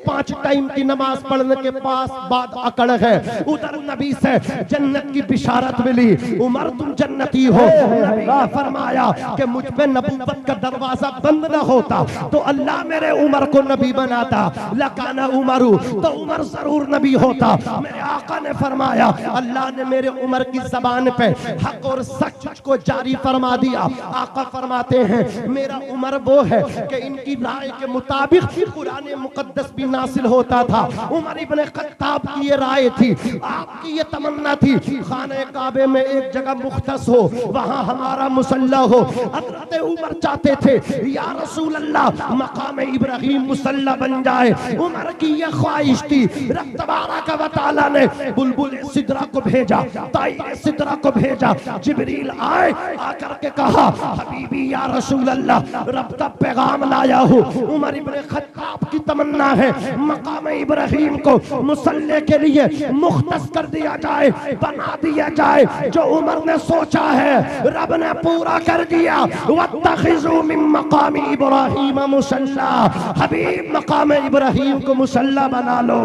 5 टाइम की नमाज पढ़ने के पास बाद अकड़ है, उधर नबी से जन्नत की बिशारत मिली, उमर तुम जन्नती हो। नबी ने फरमाया कि मुझ पे नबूवत का दरवाजा बंद न होता तो अल्लाह मेरे उमर को नबी बनाता, लकाना उमरू, तो उमर जरूर नबी होता। मेरे आका ने फरमाया, अल्लाह ने मेरे उमर की जबान पे हक और सच को जारी फरमा दिया। आका फरमाते हैं, मेरा उमर वो है कि इनकी राय के मुताबिक कुरान मुकद्दस भी नासिल होता था। उमर इब्न खत्ताब की ये राय थी, आपकी ये तमन्ना थी, खाने काबे में एक जगह मुख्तस हो, वहां हमारा मुसल्ला हो। हजरत उमर चाहते थे, या रसूल अल्लाह मकाम इब्राहिम मुसल्ला बन जाए। उमर की ये ख्वाहिश थी। रब तबारक व तआला ने बुलबुल सिदरा को भेजा, ताई सिदरा को भेजा, जिब्रील आए, आकर के कहा, हबीबी या रसूल अल्लाह रब का पैगाम लाया हूँ। उमर इब्न खत्ताब की तमन्ना है मकाम इब्राहिम को मुसल्ले के लिए मुख्तस कर दिया जाए, बना दिया जाए। जो उमर ने सोचा है रब ने पूरा कर दिया। वत्तखिज़ू मिन मकाम इब्राहिम मुसल्ला, हबीब मकाम इब्राहिम को मुसल्ला बना लो।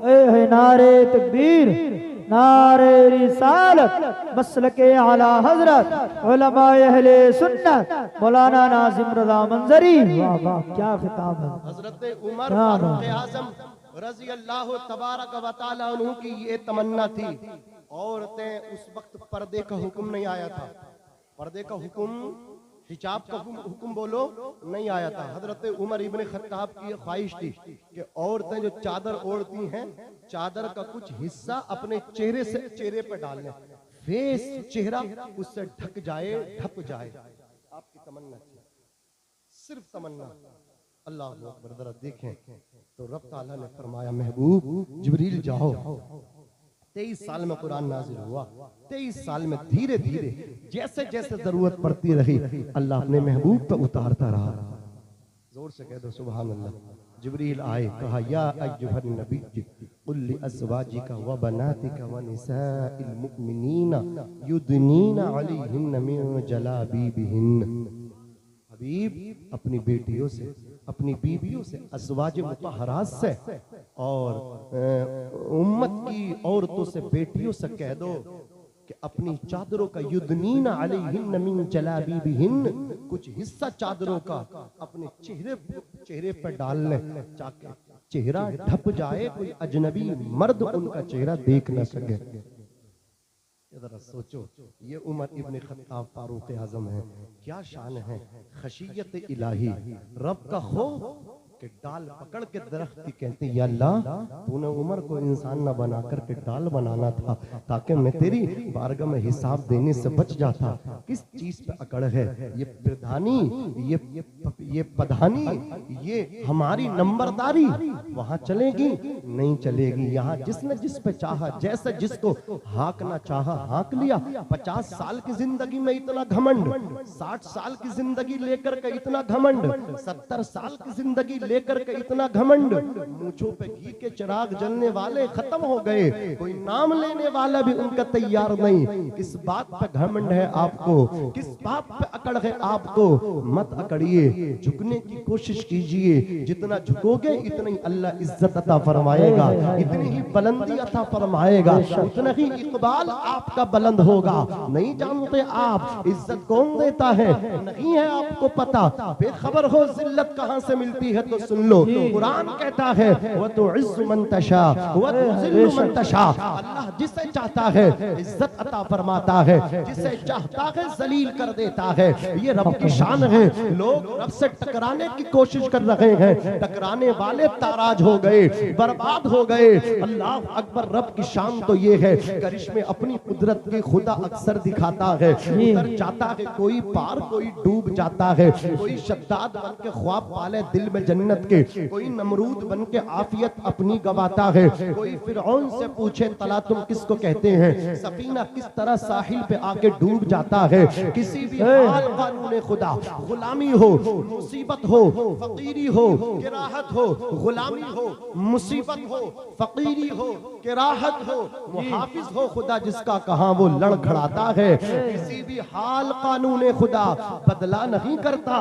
है नारे तकबीर, नारे रिसालत, मसलके आला हजरत उलमाए अहले सुन्नत मौलाना नाजिम रज़ा मंजरी। वाह वाह क्या खिताब है। हजरत उमर फारूक आज़म रज़ी अल्लाह तबारक व तआला अन्हु की ये तमन्ना थी। औरतें उस वक्त पर्दे का हुक्म नहीं आया था, पर्दे का हुक्म, हिजाब का हुक्म बोलो नहीं आया था। हजरत उमर इब्न खत्ताब की ये ख्वाहिश थी कि औरतें जो चादर ओढ़ती हैं, चादर का कुछ हिस्सा अपने चेहरे से चेहरे पर डाल लें, फेस चेहरा उससे ढक जाए, ढक जाए। आपकी तमन्ना थी, सिर्फ तमन्ना। अल्लाह अकबर। जरा देखें तो रब ताला ने फरमाया, महबूब जिब्रील जाओ। 23 साल में कुरान नाजिल हुआ। 23 साल में धीरे धीरे जैसे जैसे जरूरत पड़ती रही अल्लाह अपने महबूब पे उतारता रहा। जोर से कह दो सुभान अल्लाह। जिब्रील आए, कहा, या अय्युहन नबी कुल लि अज़वाजिका व बनातिका व निसाइल मुमिनीना युदनीना अलैहिन्न मिन जलाबीबिहिन्न। हबीब अपनी बेटियों से, अपनी बीवियों से, अज़वाज मुतहरात से और उम्मत की औरतों से, बेटियों से कह दो कि अपनी चादरों का युदनीना अलैहिन्न मिन जलाबीबिहिन्न, कुछ हिस्सा चादरों का अपने चेहरे पर डाल लें ताकि चेहरा ढप जाए, कोई अजनबी मर्द उनका चेहरा देख न सके। जरा सोचो, ये उमर इब्न खत्ताब फारूक आज़म है, क्या शान है। खशियत इलाही, रब का खौफ कि डाल पकड़ के दरख्त की कहते, या अल्लाह तूने उमर को इंसान न बना करके डाल बनाना था ताकि मैं तेरी बारगाह में हिसाब देने से बच जाता। किस चीज पे अकड़ है? ये प्रधानी, ये पधानी, ये हमारी नंबरदारी वहां चलेगी नहीं चलेगी। यहाँ जिसने जिस पे चाहा, जैसे जिसको हाकना चाहा हाक लिया। 50 साल की जिंदगी में इतना घमंड, 60 साल की जिंदगी लेकर के इतना घमंड, 70 साल की जिंदगी लेकर के इतना घमंड, मूंछों पे घी के चिराग जलने वाले खत्म हो गए, कोई नाम लेने वाला भी उनका तैयार नहीं। किस बात पे घमंड है आपको, किस बात पे अकड़ है आपको? मत अकड़िए, झुकने की कोशिश कीजिए। जितना झुकोगे इतनी अल्लाह इज्जत अता फरमाएगा, इतनी ही बुलंदी अता फरमाएगा, उतना ही इकबाल आपका बुलंद होगा। नहीं जानते आप इज्जत कौन देता है? नहीं है आपको पता? बेखबर हो जिल्लत कहां से मिलती है तो सुन लो। कुरान कहता है वह तो इज्जु मन तशा वह तो जिल्लु मन तशा। अल्लाह जिसे चाहता है इज्जत अता फरमाता है, जिसे चाहता है जलील कर देता है। ये रब की शान है। लोग रब से टकराने की कोशिश कर रहे हैं, टकराने वाले ताराज हो गए, बर्बाद हो गए। अल्लाह अकबर। रब की शान तो ये है, करिश्मे अपनी कुदरत के खुदा अक्सर दिखाता है। उतर जाता है कोई पार, कोई डूब जाता है, कोई शद्दाद बन के ख्वाब पाले दिल में जन्नत के, कोई नमरूद बन के आफियत अपनी गवाता है, कोई फिरौन से पूछे तला तुम किसको कहते हैं, सफीना किस तरह साहिल पे आके डूब जाता है। किसी भी हाल कानून खुदा, गुलामी हो, मुसीबत हो, फकीरी हो, किराहत हो, गुलामी हो, मुसीबत हो, फकीरी हो, किराहत हो, मुहाफिज हो खुदा जिसका कहां वो लड़खड़ाता है। किसी भी हाल कानून खुदा बदला नहीं करता,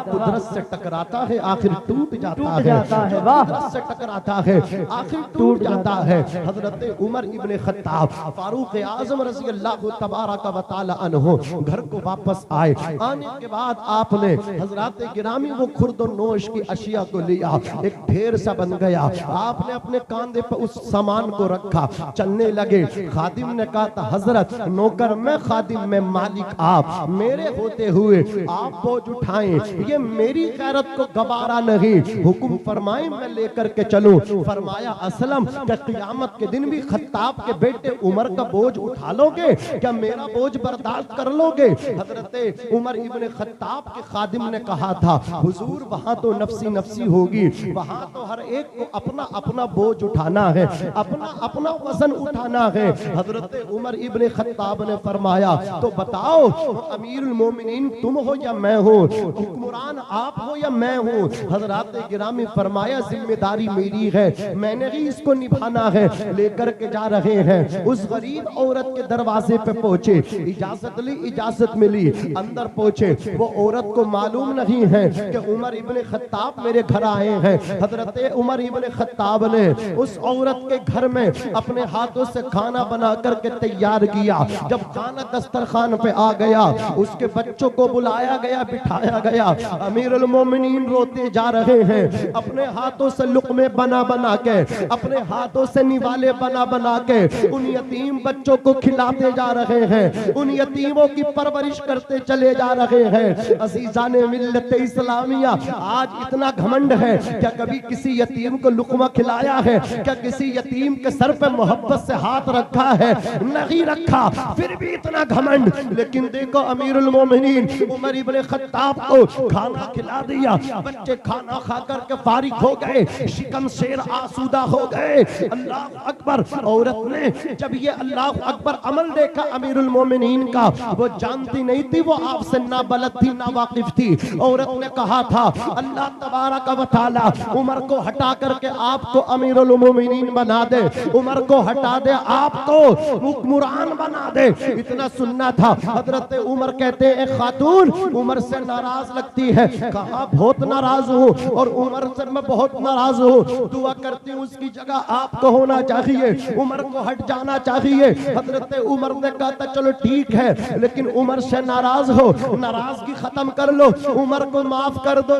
कुदरत से टकराता है आखिर टूट जाता है, कुदरत से टकराता है आखिर टूट जाता है। हजरत उमर इब्ने खत्ताब फारूक आजम रज़ी अल्लाह तबारक व तआला अन्हु घर को वापस आए। आने के बाद आपने हजरत गिरामी वो खुर्द नोश की अशिया को लिया, एक ढेर सा बन गया। आपने अपने कांधे पर उस सामान को रखा, चलने लगे। खादिम ने कहा था हजरत नौकर मैं, खादिम में मालिक आप, मेरे होते हुए आप बोझ उठाएं, ये मेरी गैरत को गवारा नहीं। हुक्म फरमाए मैं लेकर के चलूं। फरमाया असलम क्या क़यामत के दिन भी खत्ताब के बेटे उमर का बोझ उठा लोगे? क्या मेरा बोझ बर्दाश्त कर लोगे? हजरत उमर इब्ने खत्ताब के खादिम ने कहा था हुजूर वहां तो नफसी नफसी होगी, वहां तो हर एक को अपना अपना बोझ उठाना है, अपना अपना वजन उठाना है। हजरत उमर इब्ने खत्ताब ने फरमाया तो बताओ अमीरुल मोमिनीन तुम हो या मैं हूँ, हुक्मरान आप हो या मैं हूँ? हजरत गिरामी फरमाया जिम्मेदारी मेरी है, मैंने ही इसको निभाना है। लेकर के जा रहे हैं, उस गरीब औरत के दरवाजे पे पहुंचे, इजाजत ली, इजाजत मिली, अंदर पहुंचे। वो औरत को मालूम नहीं है कि उमर इब्ने खत्ताब मेरे घर आए हैं। हजरत उमर इब्ने खत्ताब ने उस औरत के घर में अपने हाथों से खाना बना करके तैयार किया। जब खाना दस्तरखान पे आ गया, उसके बच्चों को बुलाया गया, बिठाया गया। अमीरुल मोमिनीन रोते जा रहे हैं, अपने हाथों से लुक़मे बना बना के, अपने हाथों से निवाले बना बना के उन यतीम बच्चों को खिलाते जा रहे हैं, उन यतीमों की परवरिश करते चले जा रहे हैं। अज़ीज़ाने मिल्लत इस्लामिया, आज इतना घमंड है, क्या कभी किसी यतीम को लुक़मा खिलाया है? क्या किसी यतीम के सर पे मोहब्बत से हाथ रखा है? नहीं रखा, फिर भी इतना घमंड। लेकिन देखो अमीरुल मोमिनीन उमर इब्ने खत्ताब को खाना खिला दिया, बच्चे खाना खा करके फारिग हो गए, शिकम शेर आसूदा हो गए। अल्लाह अकबर। औरत ने जब ये अल्लाह अकबर अमल देखा अमीरुल मोमिनीन का, वो जानती नहीं थी, वो आपसे ना बलद थी ना वाकिफ थी। औरत ने कहा था अल्लाह तबारक व तआला उमर को हटा करके आपको अमीरुल मोमिनीन बना दे, उमर को हटा दे, आपको हुक्मरान बना दे। इतना सुनना था। हजरत उमर कहते हैं खातून उमर से नाराज लगती है। कहा बहुत नाराज हूँ और उमर से मैं बहुत नाराज हूँ, दुआ करती हूँ उसकी जगह आपको होना चाहिए, उमर को हट जाना चाहिए। हजरत उमर ने कहा था चलो ठीक है, लेकिन उमर से नाराज हो, नाराजगी खत्म कर लो, उमर को माफ कर दो,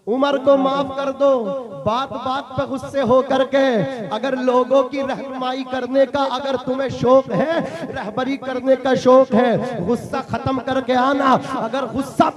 उमर को माफ कर दो। बात बात पे गुस्से हो करके अगर लोगों की रहनुमाई करने का अगर तुम्हें शौक है, रहबरी करने का शौक है, गुस्सा खत्म करके आना। अगर गुस्सा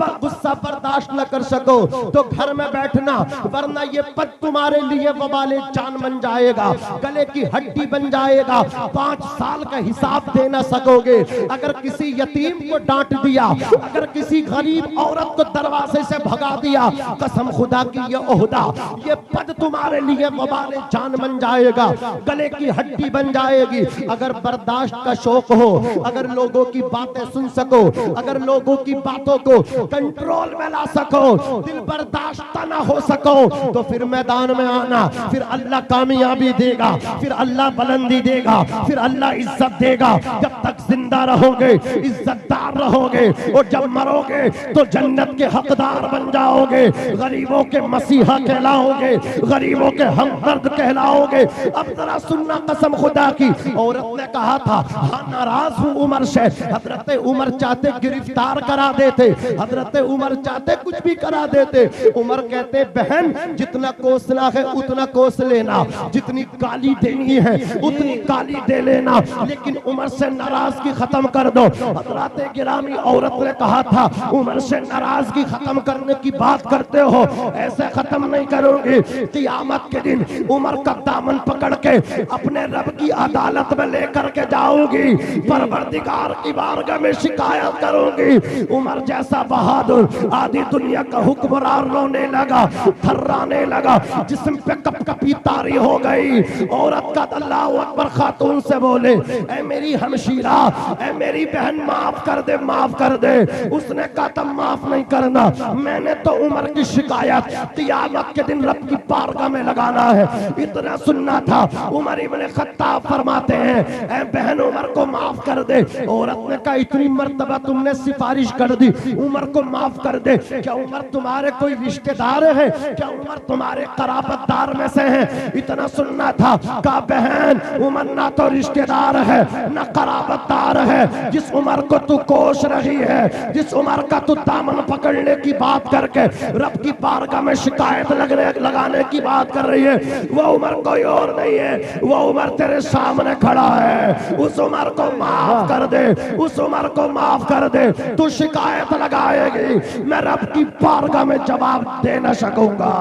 बर्दाश्त न कर सको तो घर में बैठना, वरना ये पद तुम्हारे लिए वबाले जान बन जाएगा, गले की हड्डी बन जाएगा। 5 साल का हिसाब दे न सकोगे। अगर किसी यतीम को डांट दिया, अगर किसी गरीब औरत को दरवाजे से भगा दिया, कसम खुदा की ये ओहदा, ये पद तुम्हारे लिए वबाले जान बन जाएगा, गले की हड्डी बन जाएगी। अगर बर्दाश्त का शौक हो, अगर लोगों की बातें सुन सको, अगर लोगों की बातों को कंट्रोल में ला सको, दिल बर्दाश्त ना हो सको, तो फिर मैदान में आना, फिर अल्लाह कामयाबी देगा, फिर अल्लाह बुलंदी देगा, फिर अल्लाह इज्जत देगा। जब तक जिंदा रहोगे इज्जतदार रहोगे, और जब मरोगे तो जन्नत के हकदार बन जाओगे, गरीबों के मसीहा कहलाओगे, गरीबों के हमदर्द कहलाओगे। अब जरा सुनना कसम खुदा की, औरत ने कहा था हाँ नाराज हूँ उमर से। हजरत उमर चाहते गिरफ्तार करा देते, हजरत उमर चाहते कुछ भी करा देते। उमर कहते बहन जितना कोसना है उतना कोस लेना, जितनी गाली देनी है उतनी गाली दे लेना, लेकिन उमर से नाराजगी खत्म कर दो। हजरत गिरामी औरत ने कहा था उमर से नाराजगी खत्म करने की बात करते हो, ऐसे खत्म नहीं करोगे। क़यामत के दिन उमर का दामन पकड़ के अपने रब की अदालत में लेकर के जाओगी, परवरदिगार की बारगाह में शिकायत करोगी। उमर जैसा बहादुर आधी दुनिया का हुक्मरान रोने लगा, थर्राने लगा, जिस्म पे कपकपी तारी हो गई। औरत का अल्लाह अकबर खातून से बोले ऐ मेरी हमशीरा, ऐ मेरी बहन माफ कर दे, माफ कर दे। उसने कहा तब माफ नहीं करना, मैंने तो उमर की शिकायत क़यामत के दिन रब की बारगाह में लगाना है। इतना सुनना था। उमर इब्ने खत्ताब फरमाते हैं ऐ बहन उमर को माफ कर दे। औरत ने कहा इतनी मर्तबा तुमने सिफारिश कर दी, उमर को माफ कर दे। क्या उमर तुम्हारे कोई रिश्तेदार है? क्या उमर तुम्हारे कराबतदार में से है? इतना सुनना था। कहा बहन उमर ना तो रिश्तेदार है ना कराबतदार है। जिस उमर को तू कोस रही है, जिस उमर का तू दामन पकड़ने की बात करके रब की बारगाह में शिकायत लगाने की बात कर रही है, वो उमर कोई और नहीं है, वो उमर तेरे सामने खड़ा है। उस उमर को माफ कर दे, उस उमर को माफ कर दे। तू शिकायत लगाएगी, मैं रब की बारगाह में जवाब दे न सकूंगा।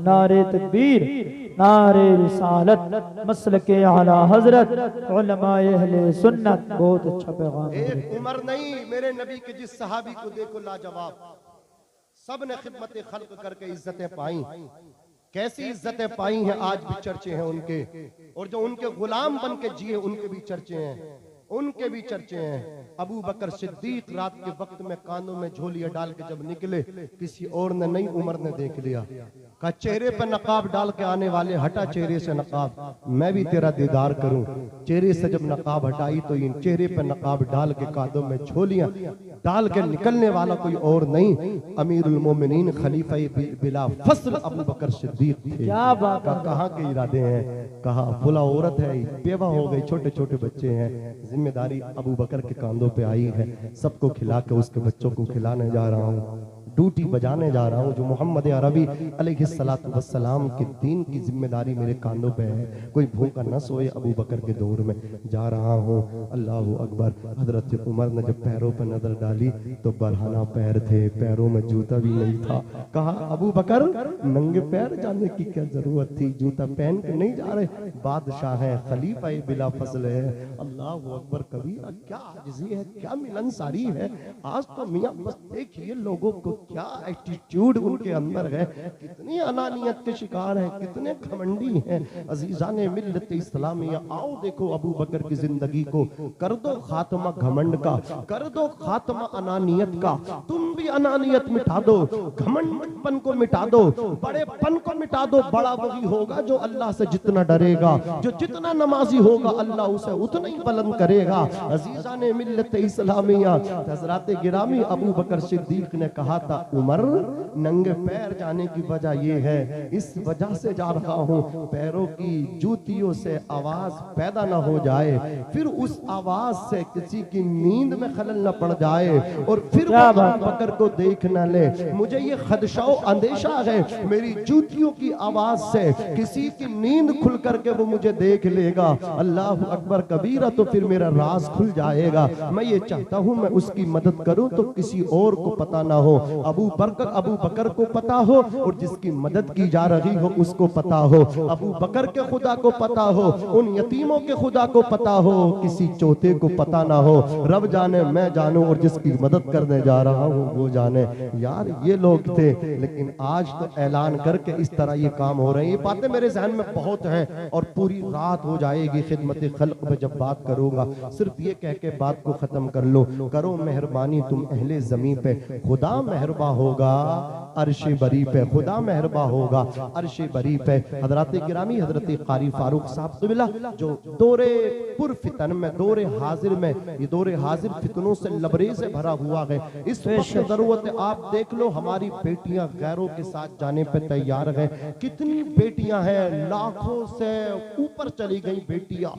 नारे तकबीर, नारे रिसालत, मसलके आला हजरत, उलमाए अहले सुन्नत। बहुत अच्छा पैगाम। एक उमर नहीं, मेरे नबी के जिस सहाबी को देखो लाजवाब, सब ने खिदमत खल्क करके इज्जतें पाई। कैसी इज्जतें पाई हैं, आज भी चर्चे हैं उनके। और जो उनके गुलाम बन के जिए उनके भी चर्चे हैं, उनके भी चर्चे हैं। अबू बकर सिद्दीक रात के वक्त में कानों में झोलियां डाल के जब निकले, किसी और ने नहीं, उमर ने देख लिया। कहा चेहरे पे नकाब डाल के आने वाले, हटा चेहरे से नकाब, मैं भी तेरा दीदार करूं। चेहरे से जब नकाब हटाई तो इन चेहरे पे नकाब डाल के कानों में झोलियां डाल के निकलने वाला कोई और नहीं, अमीरुल मोमिनीन खलीफा बिला फस्ल अबू बकर सिद्दीक थे। क्या बात। कहाँ के इरादे हैं? कहा फुला औरत है, बेवा हो गई, छोटे छोटे बच्चे हैं, जिम्मेदारी अबू बकर के कांधों पे आई है। सबको खिला के उसके बच्चों को खिलाने जा रहा हूँ, ड्यूटी बजाने जा रहा हूँ। जो मोहम्मद अरबी अलैहिस्सलातु वस्सलाम के दीन की जिम्मेदारी मेरे कांधों पे है, कोई भूखा न सोए, अबू बकर के दौर में जा रहा हूँ। अल्लाह अकबर। हजरत उमर ने जब पैरों पर नजर डाली तो बरहाना पैर थे, पैरों में जूता भी नहीं था। कहा अबू बकर नंगे पैर जाने की क्या जरूरत थी, जूता पहन के नहीं जा रहे, बादशाह है, खलीफा बिला फजल है। अल्लाह अकबर कबीरा, क्या आजिज़ी है, क्या मिलनसारी है। आज तो मियां बस देखिए लोगों को क्या एटीट्यूड उनके अंदर है, कितनी अनानियत के शिकार है, कितने घमंडी हैं। अजीजाने मिल्लत इस्लामिया, आओ देखो अबू बकर की जिंदगी को, कर दो खात्मा घमंड का, कर दो खात्मा अनानियत का। तुम भी अनानियत मिटा दो, घमंडपन को मिटा दो, बड़ेपन को मिटा दो। बड़ा वही होगा जो अल्लाह से जितना डरेगा, जो जितना नमाजी होगा अल्लाह उसे उतना ही बुलंद करेगा। अजीजाने मिल्लत इस्लामिया, हज़रात गिरामी अबू बकर सिद्दीक ने कहा था उमर नंगे पैर जाने की वजह यह है, इस वजह से जा रहा हूं, पैरों की जूतियों से आवाज पैदा ना हो जाए, फिर उस आवाज से किसी की नींद में खलल न पड़ जाए, और फिर अबू बकर को देख न ले। मुझे ये खदशा अंदेशा है, मेरी जूतियों की आवाज से किसी की नींद खुल करके वो मुझे देख लेगा। अल्लाह अकबर कबीरा, तो फिर मेरा राज खुल जाएगा। मैं ये चाहता हूं मैं उसकी मदद करूं तो किसी और को पता ना हो। अबू बकर को पता हो और जिसकी मदद की जा रही हो उसको पता हो, अबू बकर के खुदा को पता हो, उन यतीमों के खुदा को पता हो, किसी चौथे को पता ना हो। रब जाने, मैं जानूं और जिसकी मदद करने जा रहा हूं वो जाने। यार ये लोग थे, लेकिन आज तो ऐलान करके इस तरह ये काम हो रहे हैं। ये बातें मेरे ज़हन में बहुत हैं और पूरी रात हो जाएगी खिदमत खल्क में जब बात करूंगा। सिर्फ ये कह के बात को खत्म कर लो, करो मेहरबानी तुम अहले ज़मीं पे, खुदा मेहरबा होगा अर्श बरी पे, खुदा मेहरबा होगा अर्श बरी पे। हजरत गिरामी हजरत कारी फारूक साहब क़िबला जो दौरे पुरफितन में, दौरे हाजिर में, ये दौरे हाजिर फितनों से लबरेज से भरा हुआ है। इस वक्त जरूरत है, आप देख लो हमारी बेटियां गैरों के साथ जाने पे तैयार हैं। कितनी बेटियां हैं, लाखों से ऊपर चली गई बेटियां,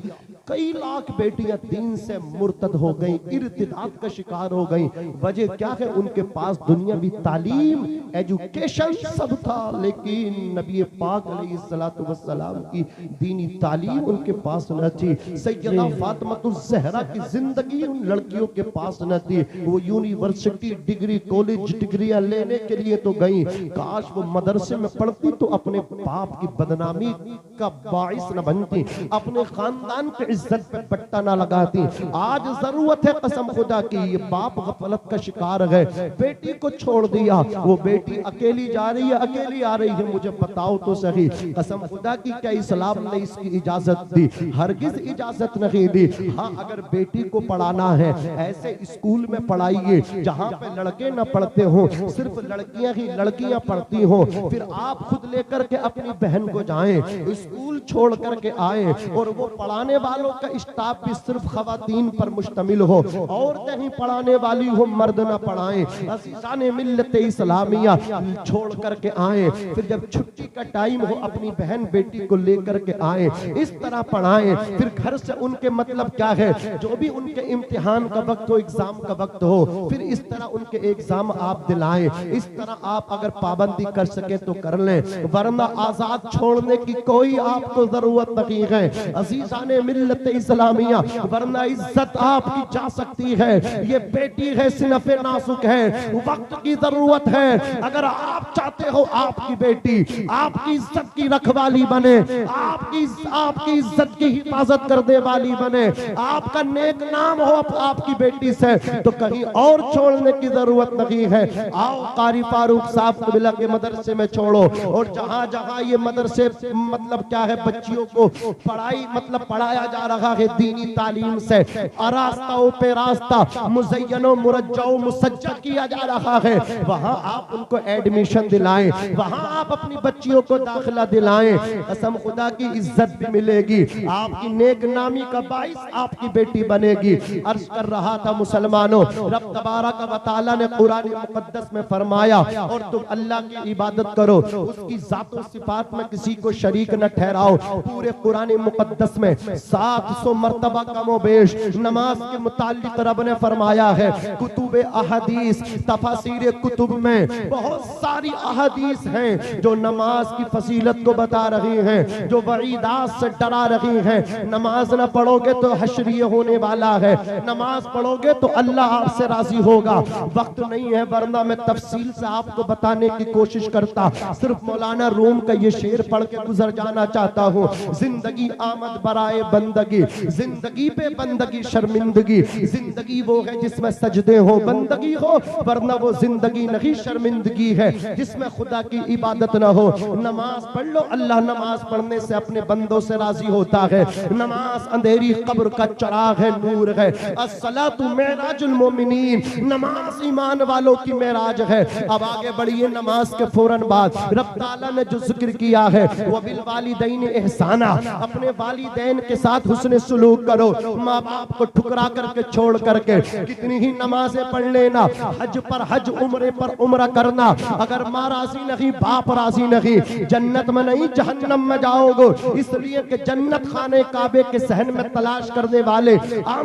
कई लाख बेटियां दीन से मुर्तद हो गई, इर्तिदाद का शिकार हो गई। वजह क्या है? उनके पास दुनियावी तालीम, एजुकेशन सब था, लेकिन नबी पाक अलैहिस्सलातु वस्सलाम की दीनी तालीम उनके पास न थी। सैयदा फातिमातुज़ ज़हरा की जिंदगी उन लड़कियों के पास न थी। वो यूनिवर्सिटी डिग्री, कॉलेज डिग्रियां लेने के लिए तो गई, काश वो मदरसे में पढ़ती तो अपने बाप की बदनामी का बाइस न बनती, अपने खानदान की इज्जत पे पट्टा ना लगाती। आज जरूरत है कसम खुदा की, ये बाप गफलत का शिकार है, बेटी को छोड़ दिया, वो बेटी अकेली जा रही है, अकेली आ रही है, मुझे बताओ तो सही, कसम खुदा की क्या इस्लाम ने इसकी इजाजत दी? हरगिज इजाजत नहीं दी। हाँ, अगर बेटी को पढ़ाना है ऐसे स्कूल में पढ़ाइए जहाँ पे लड़के न पढ़ते हो, सिर्फ लड़कियां ही लड़कियां पढ़ती हो। फिर आप खुद लेकर के अपनी बहन को जाएं, स्कूल छोड़ करके आए और वो पढ़ाने वालों का स्टाफ भी सिर्फ खवातीन पर मुश्तमिल हो, औरतें ही पढ़ाने वाली हो, मर्द न पढ़ाएं। अज़ीज़ाने मिल्लत इस्लामिया छोड़ करके आए, फिर जब छुट्टी का टाइम हो अपनी बहन बेटी को लेकर के आए, इस तरह पढ़ाएं। फिर घर से उनके मतलब क्या है, जो भी उनके इम्तिहान का वक्त हो, एग्जाम का वक्त हो, फिर इस तरह उनके एग्जाम आप दिलाएं। इस तरह आप अगर पाबंदी कर सके तो कर लें, वरना आजाद छोड़ने की कोई आपको जरूरत नहीं है। अज़ीज़ाने मिल्लत इस्लामिया, वरना इज्जत आपकी जा सकती है। ये बेटी है, सिनफ़े नाजुक है, वक्त की जरूरत है। अगर आप चाहते हो आपकी बेटी आपकी इज्जत की रखवाली बने, आपकी इज्जत की हिफाजत करने वाली बने, आपका नेक नाम हो आपकी बेटी से, तो कहीं और छोड़ने की जरूरत नहीं है। आओ कारी फारूक साहब क़िबला के मदरसे में छोड़ो, और जहां जहां ये मदरसे मतलब क्या है, बच्चियों को पढ़ाई मतलब पढ़ाया जा रहा है दीनी तालीम से, रास्ताओं पे रास्ता मुज़य्यनो मुरज्जओ मुसज्जा किया जा रहा है, वहां आप उनको एडमिशन दिलाएं, वहां आप अपनी बच्चियों को दाखिला दिलाएं। कसम खुदा की इज्जत भी मिलेगी, आपकी नेक नामी का बाइस आपकी बेटी बनेगी। अर्ज कर रहा था मुसलमानों, रब तबारक व तआला ने कुरान मुकद्दस में फरमाया, और तुम अल्लाह की इबादत करो, उसकी जात और सिफात में किसी को शरीक न ठहराओ। पूरे कुरान मुकद्दस में 700 मर्तबा कमोबेश नमाज के मुताल्लिक रब ने फरमाया है। कुतुब अहदीस, तफसीर कुतुब में बहुत सारी अहदीस हैं जो नमाज की फजीलत को बता रही हैं, जो वईदात से डरा रही हैं। नमाज न पढ़ोगे तो हश्र होने वाला है, नमाज पढ़ोगे तो अल्लाह आपसे राजी होगा। वक्त नहीं है, वरना मैं तफसील से आपको बताने की कोशिश करता। सिर्फ मौलाना रूम का ये शेर पढ़ के गुजर जाना चाहता हूँ। जिंदगी आमद बराए बंदगी, जिंदगी पे बंदगी शर्मिंदगी, जिंदगी वो है जिसमें सजदे हो, बंदगी हो, वरना वो जिंदगी नहीं शर्मिंदगी है जिसमें खुदा की इबादत ना हो। नमाज पढ़ लो, अल्लाह नमाज पढ़ने से अपने बंदों से राजी होता है। नमाज अंधेरी कब्र का चराग है, नूर है। अस्सलातु मेराजुल मोमिनीन, नमाज ईमान वालों की मेराज है। अब आगे बढ़िए, नमाज के फौरन बाद रब ताला ने जो जिक्र किया है, वो बिल वालिदैन एहसाना, अपने वालिदैन के साथ हुस्न सुलूक करो। माँ बाप को ठुकरा करके छोड़ करके कितनी ही नमाजें पढ़ लेना, हज पर हज, उम्रे पर उम्रा करना, करना। अगर माँ राजी नहीं, बाप राजी नहीं, जन्नत में नहीं जहन्नम में जाओगे। इसलिए कि जन्नत खाने काबे के सहन में तलाश करने वाले,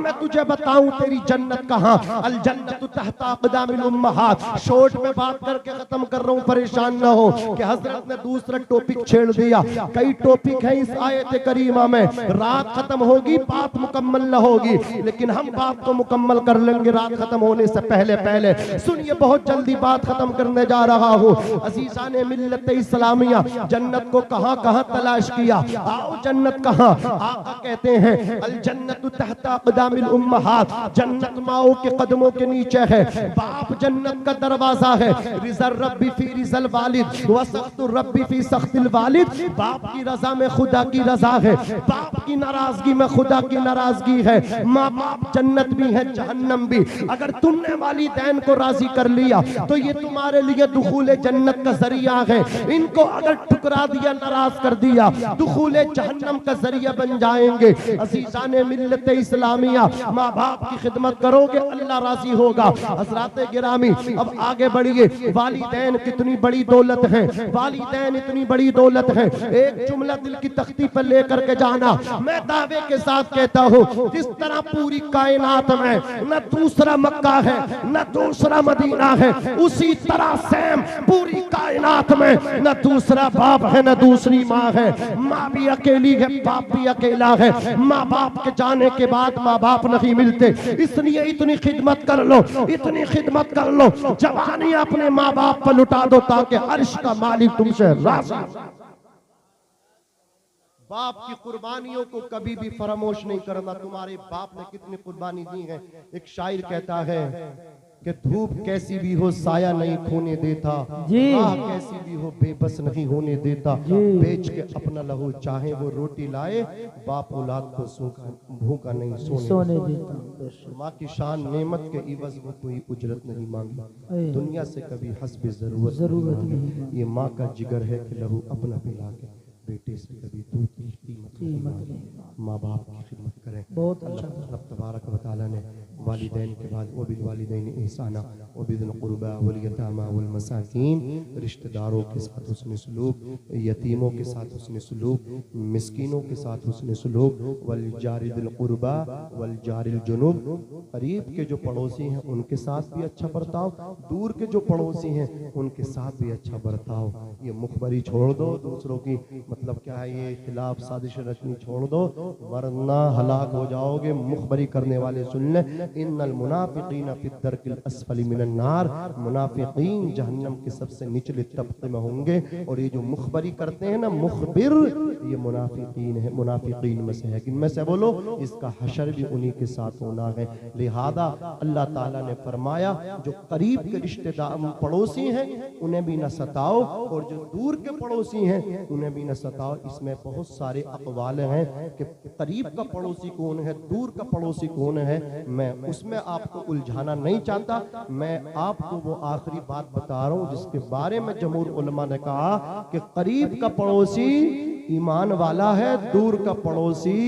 मैं तुझे बताऊं तेरी जन्नत कहाँ। अल जन्नतु तहता अक़दामिल उम्महात। शॉर्ट में बात करके खत्म कर रहा हूं, परेशान ना हो कि हजरत ने दूसरा टॉपिक छेड़ दिया। कई टॉपिक है इस आयत करीमा में। रात खत्म होगी, बात मुकम्मल न होगी, लेकिन हम बात को मुकम्मल कर लेंगे रात खत्म होने से पहले पहले। सुनिए, बहुत जल्दी बात खत्म करने जा रहा हूँ। अजीज़ान मिल्लत इस्लामिया, जन्नत को कहाँ कहाँ तलाश किया। आओ जन्नत कहाँ। आका कहते हैं अल जन्नतु तहता अक़दामिल उम्महात। जन्नत माओ के कदमों के नीचे है। बाप जन्नत का दरवाजा है। रिज़ल रब्बी फी रिज़ल वालिद व सख्तु रब्बी फी सख्तिल वालिद। बाप की रजा में खुदा की रजा है, बाप की नाराजगी में खुदा की नाराजगी है। माँ बाप जन्नत भी है, जहन्नम भी। अगर तुमने वालिदैन को राजी कर लिया तो ये तुम्हारे लिए दुखूले जन्नत का जरिया है। इनको अगर ठुकरा दिया, नाराज कर दिया, दुखूले जहन्नम का जरिया बन जाएंगे। अज़ीज़ाने मिल्लत इस्लामिया, माँ बाप की खिदमत करोगे, अल्लाह राजी होगा। हज़रात गिरामी, अब आगे बढ़िए। वालिदैन कितनी बड़ी दौलत है, वालिदैन इतनी बड़ी दौलत है। एक जुमला दिल की तख्ती पर लेकर के जाना, मैं दावे के साथ कहता हूँ, जिस तरह पूरी कायनात में न दूसरा मक्का है न दूसरा मदीना है, उसी तरह सेम पूरी कायनात में न दूसरा बाप है न दूसरी माँ है। माँ भी अकेली है, बाप भी अकेला है। माँ बाप के जाने के बाद माँ बाप नहीं मिलते, इसलिए इतनी खिदमत कर लो, इतनी खिदमत कर लो, जवानी अपने माँ बाप पर लुटा दो ताकि अर्श का मालिक तुमसे राज़ी। बाप की कुर्बानियों को कभी भी फरामोश नहीं करना। तुम्हारे बाप ने कितनी कुर्बानी दी है। एक शायर कहता है कि धूप कैसी भी हो साया नहीं खोने देता, राह कैसी भी हो बेबस नहीं होने देता। बेच के अपना लहू चाहे वो रोटी लाए, बाप औलाद को भूखा नहीं सोने देता। माँ की शान नेमत के इवज में कोई उजरत नहीं मांगी, दुनिया से कभी हस्ब जरूरत नहीं। ये माँ का जिगर है कि लहू अपना पिला के बेटे से कभी दूध की कीमत नहीं। माँ बाप की खिदमत करें। बहुत अच्छा। रब तबारक व तआला ने वालिदैन के बाद वबिल वालिदैन ihसाना वबिल क़ुरबा वल यतामा वल मसाकीन, रिश्तेदारों के साथ हुस्न सलूक, यतीमों के साथ हुस्न सलूक, मिस्कीनों के साथ हुस्न सलूक, वल जारिल क़ुरबा वल जारिल जुनूब। करीब के जो पड़ोसी हैं उनके साथ भी अच्छा बर्ताव, दूर के जो पड़ोसी हैं उनके साथ भी अच्छा बर्ताव। ये मुखबरी छोड़ दो, दूसरों की मतलब क्या है, ये खिलाफ साजिश रचनी छोड़ दो, वरना हलाक हो जाओगे। मुखबरी करने वाले सुन ले, इन्नल मुनाफिकीन फी दरकिल अस्फली मिनन नार। मुनाफिकीन जहन्नम के सबसे निचले तबके में होंगे। और ये जो मुखबरी करते हैं ना, मुखबिर, ये मुनाफिकीन है, मुनाफिकीन में से है। किन में से बोलो? इसका हशर भी उन्हीं के साथ होना है। लिहाजा अल्लाह ताला ने फरमाया जो करीब के रिश्तेदार पड़ोसी हैं उन्हें भी न सताओ, और जो दूर के पड़ोसी हैं उन्हें भी न सताओ। इसमें बहुत सारे अक़वाल हैं कि करीब का पड़ोसी कौन है, दूर का पड़ोसी कौन है। मैं उसमें आपको उलझाना नहीं चाहता। मैं आपको वो आखिरी बात बता रहा हूँ जिसके बारे में जमहूर उलमा ने कहा कि करीब का पड़ोसी ईमान वाला है, दूर का पड़ोसी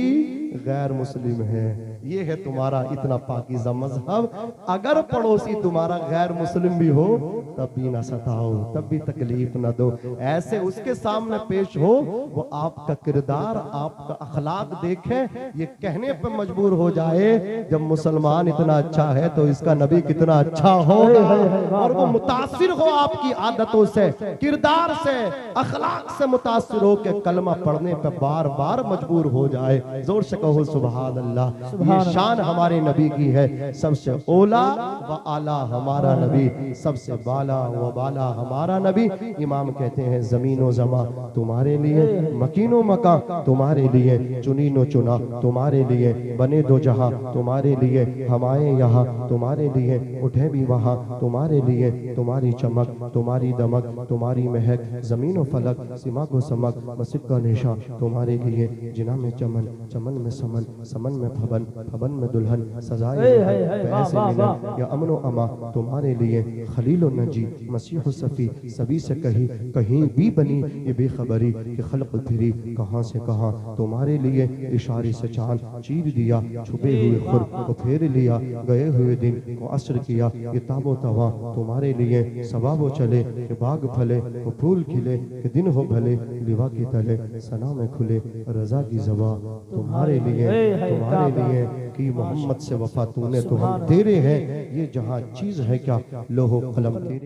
गैर मुस्लिम है। ये है तुम्हारा इतना पाकीज़ा मजहब। अगर पड़ोसी तुम्हारा गैर मुस्लिम भी हो तब भी ना सताओ, तब भी तकलीफ ना दो। ऐसे उसके सामने पेश हो, वो आपका किरदार, आपका अखलाक देखे, ये कहने पर मजबूर हो जाए जब मुसलमान इतना अच्छा है तो इसका नबी कितना अच्छा होगा। और वो मुतासिर हो आपकी आदतों से, किरदार से, अखलाक से मुतासिर हो के कलमा पढ़ने पर बार बार मजबूर हो जाए। जोर से कहो सुभान अल्लाह। ये शान हमारे नबी की है। सबसे ओला व आला हमारा नबी, सबसे बाला व बाला हमारा नबी। इमाम कहते हैं जमीनो जमा तुम्हारे लिए, मकीनो मका तुम्हारे लिए, चुनीनो चुना तुम्हारे लिए, बने दो जहां तुम्हारे लिए, हमारे यहाँ तुम्हारे लिए, उठे भी वहाँ तुम्हारे लिए। तुम्हारी चमक, तुम्हारी दमक, तुम्हारी महक, जमीनो फलक, सिमा को समक, मस्जिद का निशा तुम्हारे लिए। जिना में चमन, चमन में समन, समन में फबन, फबन में दुल्हन, सजाए या अमनो अमा तुम्हारे लिए। खलीलो नजी मसीह सफ़ी सभी से कही कहीं भी बनी ये बेखबरी कि खल्क फिरी कहाँ से कहाँ तुम्हारे लिए इशारे से चांद चीर दिया छुपे हुए खुर को फेर लिया गए हुए दिन को असर किया ये ताबो तवा तुम्हारे लिए सवाबो चले कि बाग फले वो फूल खिले कि दिन हो भले लिवा के तले सना में खुले रजा की जबा तुम्हारे लिए कि मोहम्मद से वफा तूने तो हम तेरे हैं ये जहाँ चीज है क्या लोहो कलम तेरे